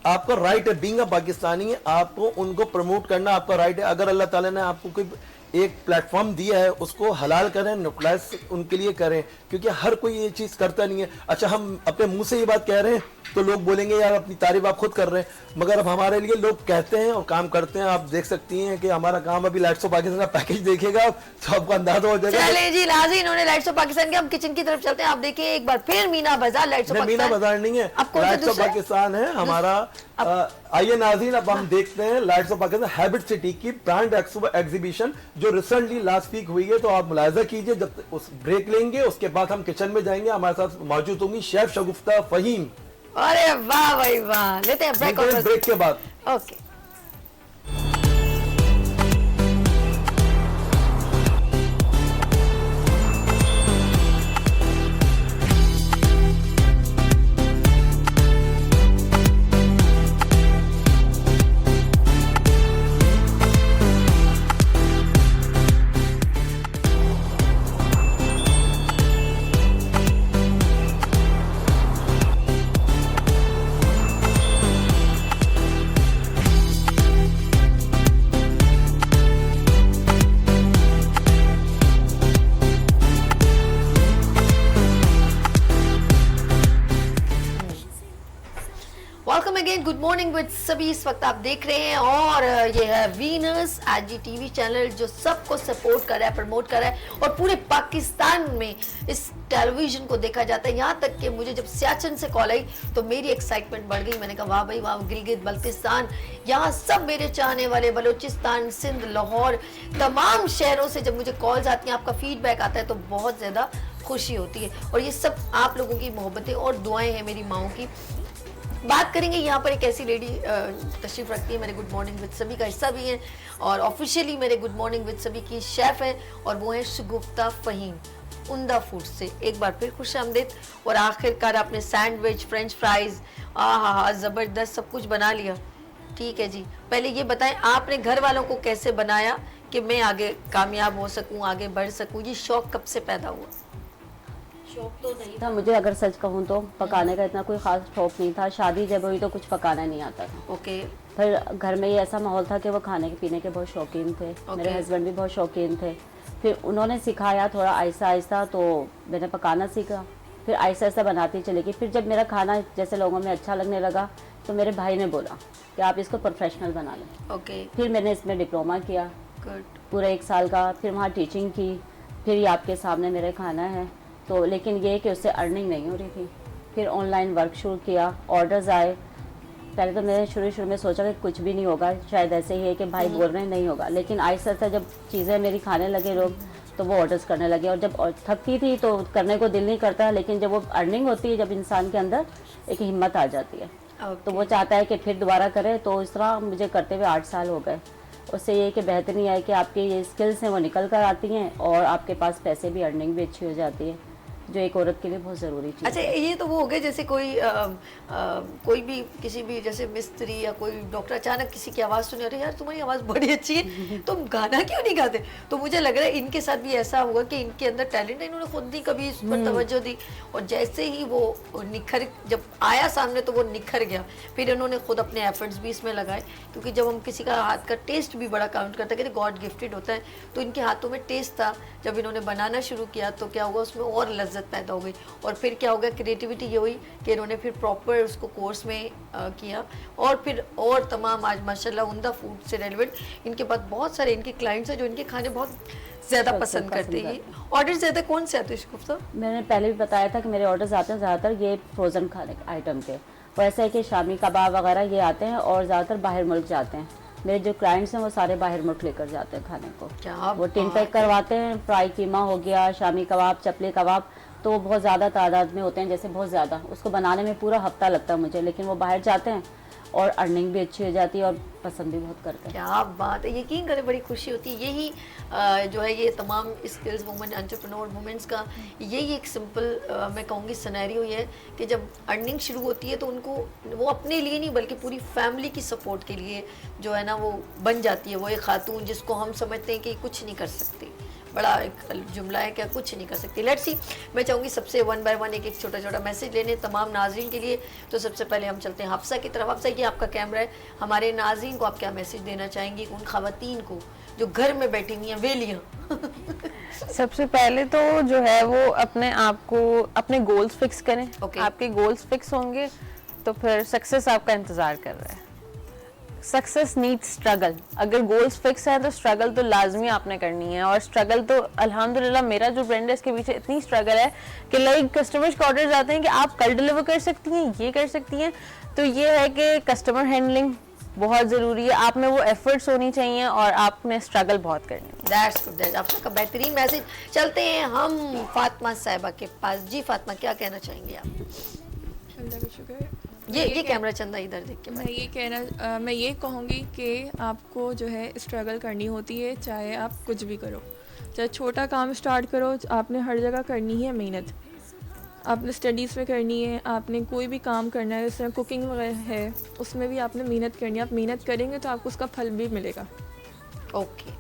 आपका राइट है, बीइंग अ पाकिस्तानी है, आपको उनको प्रमोट करना आपका राइट है। अगर अल्लाह ताला ने आपको कोई एक प्लेटफॉर्म दिया है, उसको हलाल करें, यूटिलाइज उनके लिए करें, क्योंकि हर कोई ये चीज़ करता नहीं है। अच्छा, हम अपने मुंह से ये बात कह रहे हैं तो लोग बोलेंगे यार अपनी तारीफ आप खुद कर रहे हैं, मगर अब हमारे लिए लोग कहते हैं और काम करते हैं। आप देख सकती हैं कि हमारा काम, अभी लाइट्स ऑफ पाकिस्तान का पैकेज देखेगा तो आपको अंदाजा हो जाएगा। चले जी लाजी, इन्होंने लाइट्स ऑफ पाकिस्तान के, हम किचन की तरफ चलते हैं। आप देखिए एक बार फिर मीना बाजार, लाइट्स ऑफ मीना पाकिस्तान। बाजार नहीं है, अब कौन सा लाइट्स ऑफ दूसरा? पाकिस्तान है हमारा। आइए नाज़रीन, अब हम देखते हैं lights off Pakistan habit city की ब्रांड एग्जीबिशन जो रिसेंटली लास्ट वीक हुई है। तो आप मुलाहिजा कीजिए, जब उस ब्रेक लेंगे उसके बाद हम किचन में जाएंगे। हमारे साथ मौजूद होंगी शेफ शगुफ्ता फहीम। अरे वाह भाई वाह, लेते हैं ब्रेक। ब्रेक के बाद okay. Welcome again, good morning with सभी। इस वक्त आप देख रहे हैं और ये है वीनस एजी टीवी चैनल जो सबको सपोर्ट कर रहा है, प्रमोट कर रहा है और पूरे पाकिस्तान में इस टेलीविजन को देखा जाता है। यहाँ तक कि मुझे जब सियाचिन से कॉल आई तो मेरी एक्साइटमेंट बढ़ गई। मैंने कहा वाह भाई वाह, गिलगित बल्तिस्तान, यहाँ सब मेरे चाहने वाले, बलूचिस्तान, सिंध, लाहौर, तमाम शहरों से जब मुझे कॉल्स आती हैं, आपका फीडबैक आता है तो बहुत ज़्यादा खुशी होती है। और ये सब आप लोगों की मोहब्बतें और दुआएं हैं मेरी माओं की। बात करेंगे यहाँ पर एक ऐसी लेडी तशरीफ रखती है, मेरे गुड मॉर्निंग विद सभी का हिस्सा भी है और ऑफिशियली मेरे गुड मॉर्निंग विद सभी की शेफ है और वो है शगुफ्ता फहीम उमदा फूड से। एक बार फिर खुश आमदीद। और आखिरकार आपने सैंडविच, फ्रेंच फ्राइज, हाँ ज़बरदस्त सब कुछ बना लिया। ठीक है जी, पहले ये बताएं आपने घर वालों को कैसे बनाया कि मैं आगे कामयाब हो सकूँ, आगे बढ़ सकूँ? ये शौक कब से पैदा हुआ? शौक तो नहीं था मुझे, अगर सच कहूँ तो पकाने का इतना कोई खास शौक नहीं था। शादी जब हुई तो कुछ पकाना नहीं आता था। ओके। फिर घर में ये ऐसा माहौल था कि वो खाने के पीने के बहुत शौकीन थे। मेरे हस्बैंड भी बहुत शौकीन थे। फिर उन्होंने सिखाया थोड़ा आहिस्ता आहिस्ता, तो मैंने पकाना सीखा। फिर आहिस्ता आहिस्ता बनाती चली गई। फिर जब मेरा खाना जैसे लोगों में अच्छा लगने लगा तो मेरे भाई ने बोला कि आप इसको प्रोफेशनल बना लें। ओके। फिर मैंने इसमें डिप्लोमा किया पूरा 1 साल का। फिर वहाँ टीचिंग की। फिर ये आपके सामने मेरे खाना है तो, लेकिन ये कि उससे अर्निंग नहीं हो रही थी। फिर ऑनलाइन वर्क शुरू किया, ऑर्डर्स आए। पहले तो मैंने शुरू में सोचा कि कुछ भी नहीं होगा, शायद ऐसे ही है कि भाई बोल रहे हैं नहीं होगा। लेकिन आहिस्ता आहिस्ता जब चीज़ें मेरी खाने लगे लोग तो वो ऑर्डर्स करने लगे। और जब थकती थी तो करने को दिल नहीं करता, लेकिन जब वो अर्निंग होती है, जब इंसान के अंदर एक हिम्मत आ जाती है तो वो चाहता है कि फिर दोबारा करे। तो इस तरह मुझे करते हुए 8 साल हो गए। उससे ये कि बेहतरी है कि आपकी ये स्किल्स हैं वो निकल कर आती हैं और आपके पास पैसे भी, अर्निंग भी अच्छी हो जाती है, जो एक औरत के लिए बहुत ज़रूरी चीज़। अच्छा, ये तो वो हो गए जैसे कोई भी किसी भी जैसे मिस्त्री या कोई डॉक्टर अचानक किसी की आवाज़ सुने, अरे यार तुम्हारी आवाज़ बड़ी अच्छी है, तुम गाना क्यों नहीं गाते? तो मुझे लग रहा है इनके साथ भी ऐसा होगा कि इनके अंदर टैलेंट है, इन्होंने खुद नहीं कभी इस पर तवज्जो दी और जैसे ही वो निखर, जब आया सामने तो वो निखर गया। फिर इन्होंने खुद अपने एफर्ट्स भी इसमें लगाए, क्योंकि जब हम किसी का हाथ का टेस्ट भी बड़ा काउंट करता है कि गॉड गिफ्टेड होता है, तो इनके हाथों में टेस्ट था। जब इन्होंने बनाना शुरू किया तो क्या हुआ, उसमें और लज्जत पैदा हो गई। और फिर क्या हो गया, क्रिएटिविटी ये हुई कि इन्होंने फिर प्रॉपर उसको कोर्स में किया, और फिर और तमाम आज माशाल्लाह उम्दा फूड से रेलिवेंट इनके पास बहुत सारे इनके क्लाइंट्स हैं जो इनके खाने बहुत ज़्यादा पसंद करते हैं। ऑर्डर ज़्यादा कौन से आते हैं शगुफ्ता? मैंने पहले भी बताया था कि मेरे ऑर्डर्स आते हैं ज़्यादातर ये फ्रोज़न खाने आइटम के, वैसे है कि शामी कबाब वगैरह ये आते हैं और ज़्यादातर बाहर मुल्क जाते हैं। मेरे जो क्लाइंट्स हैं वो सारे बाहर मुल्क लेकर जाते हैं खाने को। क्या वो टिन पैक करवाते हैं, फ्राई कीमा हो गया, शामी कबाब, चपले कबाब, तो वो बहुत ज़्यादा तादाद में होते हैं, जैसे बहुत ज़्यादा, उसको बनाने में पूरा हफ्ता लगता है मुझे, लेकिन वो बाहर जाते हैं और अर्निंग भी अच्छी हो जाती है और पसंद भी बहुत करते हैं। क्या बात है, यकीन करें बड़ी खुशी होती है। यही जो है ये तमाम स्किल्स वुमेन एंटरप्रेन्योर वुमेन्स का यही एक सिंपल मैं कहूँगी सिनेरियो ये है कि जब अर्निंग शुरू होती है तो उनको वो अपने लिए नहीं बल्कि पूरी फैमिली की सपोर्ट के लिए जो है ना वो बन जाती है वो एक खातून जिसको हम समझते हैं कि कुछ नहीं कर सकती। बड़ा एक जुमला है, क्या कुछ नहीं कर सकती। लेट्स सी, मैं चाहूँगी सबसे वन बाय वन एक एक छोटा छोटा मैसेज लेने तमाम नाजरीन के लिए। तो सबसे पहले हम चलते हैं हफ्सा की तरफ। हफ्सा, ये आपका कैमरा है, हमारे नाजरीन को आप क्या मैसेज देना चाहेंगी उन खवातीन को जो घर में बैठी हुई हैं वेलियाँ? सबसे पहले तो जो है वो अपने आप को अपने गोल्स फिक्स करें। आपके गोल्स फिक्स होंगे तो फिर सक्सेस आपका इंतज़ार कर रहा है। Success needs struggle. अगर गोल्स फिक्स है तो स्ट्रगल तो लाजमी आपने करनी है, और स्ट्रगल तो अल्हम्दुलिल्लाह मेरा जो ब्रांड है इसके पीछे इतनी स्ट्रगल है कि लाइक कस्टमर्स के ऑर्डर आते हैं कि आप कल डिलीवर कर सकती हैं, ये कर सकती हैं, तो ये है कि कस्टमर हैंडलिंग बहुत ज़रूरी है, आप में वो एफर्ट्स होनी चाहिए और आपने स्ट्रगल बहुत करनी है। दैट्स गुड, दैट्स आपका बेहतरीन मैसेज। चलते हैं हम फातिमा साहिबा के पास। जी फातिमा, क्या कहना चाहेंगे आप? अल्लाह का शुक्र। ये कैमरा चंदा इधर देख के मैं ये कहूँगी कि आपको जो है स्ट्रगल करनी होती है, चाहे आप कुछ भी करो, चाहे छोटा काम स्टार्ट करो, आपने हर जगह करनी है मेहनत। आपने स्टडीज़ में करनी है, आपने कोई भी काम करना है, जिस तरह कुकिंग वगैरह है उसमें भी आपने मेहनत करनी है। आप मेहनत करेंगे तो आपको उसका फल भी मिलेगा। Okay,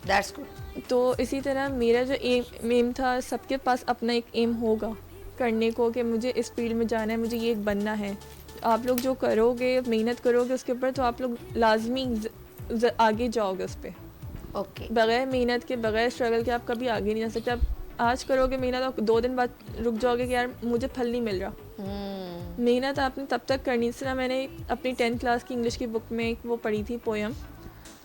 that's good. तो इसी तरह मेरा जो एम था, सबके पास अपना एक एम होगा करने को कि मुझे इस फील्ड में जाना है, मुझे ये बनना है। आप लोग जो करोगे, मेहनत करोगे उसके ऊपर, तो आप लोग लाजमी आगे जाओगे उस पर। ओके, बगैर मेहनत के, बगैर स्ट्रगल के आप कभी आगे नहीं जा सकते। आप आज करोगे मेहनत और 2 दिन बाद रुक जाओगे कि यार मुझे फल नहीं मिल रहा। मेहनत आपने तब तक करनी। इस तरह मैंने अपनी 10th क्लास की इंग्लिश की बुक में वो पढ़ी थी पोयम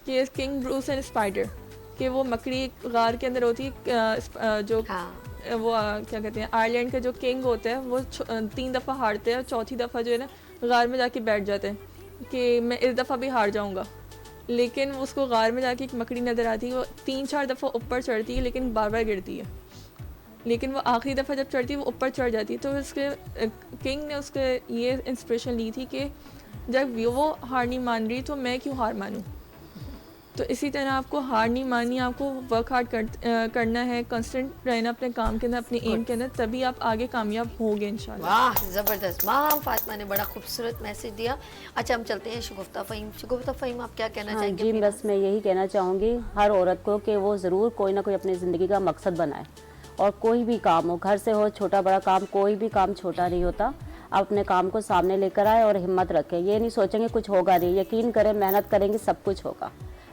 कि किंग ब्रूस एंड स्पाइडर, कि वो मकड़ी गार के अंदर होती है, जो वो क्या कहते हैं, आयरलैंड का जो किंग होता है वो 3 दफ़ा हारते हैं और चौथी दफ़ा जो है ना गार में जाके बैठ जाते हैं कि मैं इस दफ़ा भी हार जाऊंगा। लेकिन उसको गार में जाके एक मकड़ी नज़र आती है, वो 3-4 दफ़ा ऊपर चढ़ती है लेकिन बार बार गिरती है, लेकिन वो आखिरी दफ़ा जब चढ़ती है वो ऊपर चढ़ जाती है। तो उसके किंग ने उसके ये इंस्पिरेशन ली थी कि जब वो हार नहीं मान रही तो मैं क्यों हार मानूं। तो इसी तरह आपको हार नहीं माननी, आपको वर्क हार्ड करना है, कंस्टेंट रहना अपने काम के अंदर, अपने एम के अंदर, तभी आप आगे कामयाब होंगे इंशाल्लाह। वाह ज़बरदस्त, वाह फातिमा ने बड़ा खूबसूरत मैसेज दिया। अच्छा, हम चलते हैं शगुफ्ता फ़हीम। शगुफ्ता फ़हीम, आप क्या कहना चाहेंगे? जी, बस मैं यही कहना चाहूँगी हर औरत को कि वो ज़रूर कोई ना कोई अपनी ज़िंदगी का मकसद बनाए, और कोई भी काम हो, घर से हो, छोटा बड़ा काम, कोई भी काम छोटा नहीं होता। आप अपने काम को सामने लेकर आए और हिम्मत रखें, ये नहीं सोचेंगे कुछ होगा नहीं, यकीन करें मेहनत करेंगे सब कुछ होगा।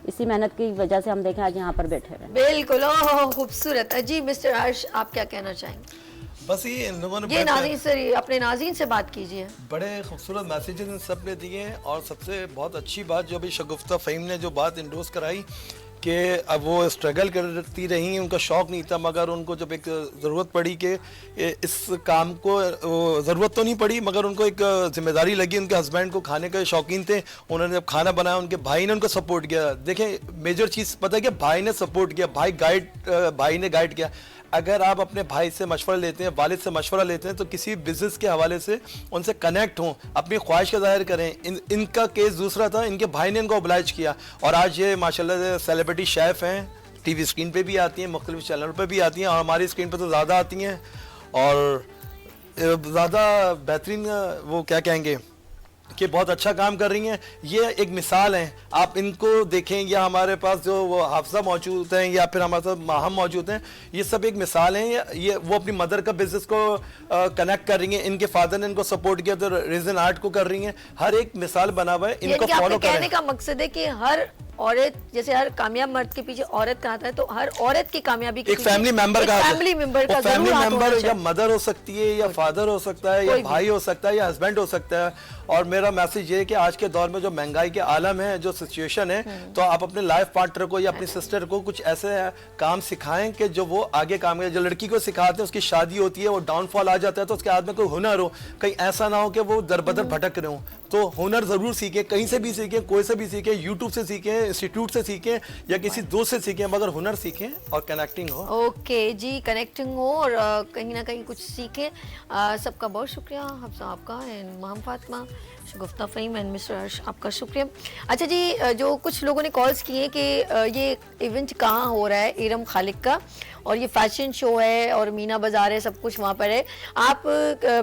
इसी मेहनत की वजह से हम देखें आज यहाँ पर बैठे हैं। बिल्कुल, ओह खूबसूरत। जी मिस्टर हर्ष, आप क्या कहना चाहेंगे? बस ये इन लोगों ने ये नाज़रीन से, अपने नाज़रीन से बात कीजिए। बड़े खूबसूरत मैसेजेस इन सब ने दिए हैं, और सबसे बहुत अच्छी बात जो अभी शगुफ्ता फ़हीम ने जो बात इंडोर्स कराई कि अब वो स्ट्रगल करती रही, उनका शौक़ नहीं था, मगर उनको जब एक ज़रूरत पड़ी कि इस काम को, ज़रूरत तो नहीं पड़ी मगर उनको एक जिम्मेदारी लगी, उनके हस्बैंड को खाने के शौकीन थे, उन्होंने जब खाना बनाया उनके भाई ने उनको सपोर्ट किया। देखें मेजर चीज़ पता है कि भाई ने सपोर्ट किया, भाई ने गाइड किया। अगर आप अपने भाई से मशवरा लेते हैं, वालिद से मशवरा लेते हैं, तो किसी बिज़नेस के हवाले से उनसे कनेक्ट हों, अपनी ख्वाहिश का ज़ाहिर करें। इनका केस दूसरा था, इनके भाई ने इनको ऑब्लाइज किया, और आज ये माशाल्लाह से सेलिब्रिटी शेफ़ हैं, टीवी स्क्रीन पे भी आती हैं, मुख्तलिफ चैनल पे भी आती हैं, और हमारी स्क्रीन पे तो ज़्यादा आती हैं, और ज़्यादा बेहतरीन वो क्या कहेंगे कि बहुत अच्छा काम कर रही हैं। ये एक मिसाल हैं, आप इनको देखें, या हमारे पास जो वो हाफजा मौजूद हैं, या फिर हमारे साथ माहम मौजूद हैं, ये सब एक मिसाल हैं। ये वो अपनी मदर का बिजनेस को कनेक्ट कर रही हैं, इनके फादर ने इनको सपोर्ट किया तो रीजन आर्ट को कर रही हैं। हर एक मिसाल बना हुआ है, इनको फॉलो करें। कहने का मकसद है कि हर औरत, जैसे हर कामयाब मर्द के पीछे औरत का आता है, तो हर औरत की कामयाबी के एक पीछे फैमिली मेंबर का फैमिली मेंबर का फैमिली जरूर हाथ होना मेंबर या चाहिए। मदर हो सकती है, या फादर हो सकता है, या कोई भी। भाई हो सकता है, या हस्बैंड हो सकता है। और मेरा मैसेज ये है कि आज के दौर में जो महंगाई के आलम है, जो सिचुएशन है, तो आप अपने लाइफ पार्टनर को या अपनी सिस्टर को कुछ ऐसे काम सिखाएं कि जो वो आगे काम करे। जो लड़की को सिखाते हैं, उसकी शादी होती है, वो डाउनफॉल आ जाता है, तो उसके हाथ में कोई हुनर हो, कहीं ऐसा ना हो कि वो दर बदर भटक रहे हो। तो हुनर जरूर सीखें, कहीं से भी सीखें, कोई से भी सीखें, यूट्यूब से सीखें, इंस्टीट्यूट से सीखें, या किसी दोस्त से सीखें, मगर हुनर सीखें और कनेक्टिंग हो। ओके जी, कनेक्टिंग हो और कहीं ना कहीं कुछ सीखें। सबका बहुत शुक्रिया, हफ्सा आपका एंड माम फातिमा, शगुफ्ता फ़हीम एंड मिस्टर हर्ष, आपका शुक्रिया। अच्छा जी, जो कुछ लोगों ने कॉल्स किए कि ये इवेंट कहाँ हो रहा है, इरम खालिक का, और ये फैशन शो है और मीना बाज़ार है, सब कुछ वहाँ पर है।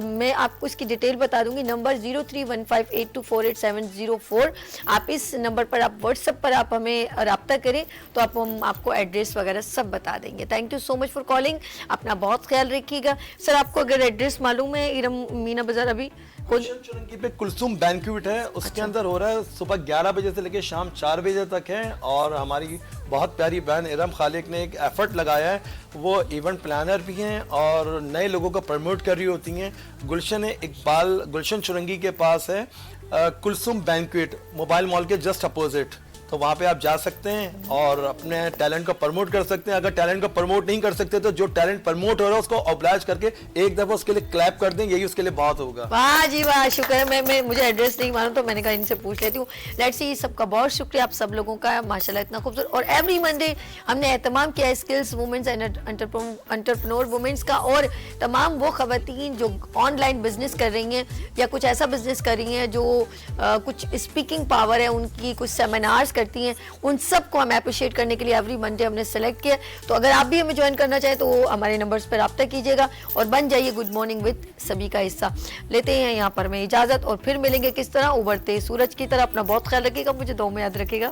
मैं आपको इसकी डिटेल बता दूंगी। नंबर 0315824870 आप इस नंबर पर, आप व्हाट्सएप पर आप हमें रब्ता करें तो हम आपको एड्रेस वगैरह सब बता देंगे। Thank you so much for calling, अपना बहुत ख्याल रखिएगा। सर, आपको अगर एड्रेस मालूम है इरम मीना बाज़ार, अभी गुलशन चुरंगी पे कुलसुम बैंक्वेट है, उसके अंदर हो रहा है। सुबह 11 बजे से लेकर शाम 4 बजे तक है। और हमारी बहुत प्यारी बहन इरम खालिक ने एक एफर्ट लगाया है, वो इवेंट प्लानर भी हैं और नए लोगों को प्रमोट कर रही होती हैं। गुलशन इकबाल गुलशन चुरंगी के पास है कुलसुम बैंक्वेट, मोबाइल मॉल के जस्ट अपोजिट। तो वहाँ पे आप जा सकते हैं और अपने टैलेंट को प्रमोट कर सकते हैं। अगर टैलेंट को प्रमोट नहीं कर सकते तो जो टैलेंट प्रमोट हो रहा है उसको ऑब्लाइज करके एक दफा उसके लिए क्लैप कर दें, यही उसके लिए बहुत होगा। वाह जी वाह, शुक्र है। मैं मुझे एड्रेस नहीं मालूम तो मैंने कहा इनसे पूछ लेती हूँ। लेट्स सी, सबका बहुत शुक्रिया, आप सब लोगों का, माशाल्लाह इतना खूबसूरत। और एवरी मंडे हमने एहतमाम किया है skills womens and entrepreneur womens का, और तमाम वो खवातीन जो ऑनलाइन बिजनेस कर रही हैं या कुछ ऐसा बिजनेस कर रही हैं जो कुछ स्पीकिंग पावर है उनकी, कुछ सेमिनार्स करती हैं, उन सबको हम अप्रिशिएट करने के लिए एवरी मंडे हमने सेलेक्ट किया। तो अगर आप भी हमें ज्वाइन करना चाहें तो हमारे नंबर्स पर रब्ता कीजिएगा और बन जाइए गुड मॉर्निंग विद सभी का हिस्सा। लेते हैं यहाँ पर मैं इजाज़त, और फिर मिलेंगे किस तरह उभरते सूरज की तरह। अपना बहुत ख्याल रखिएगा, मुझे दुआ में याद रखिएगा।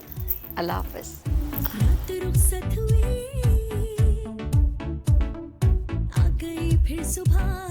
अल्लाह हाफ़िज़। आ गई फिर सुबह।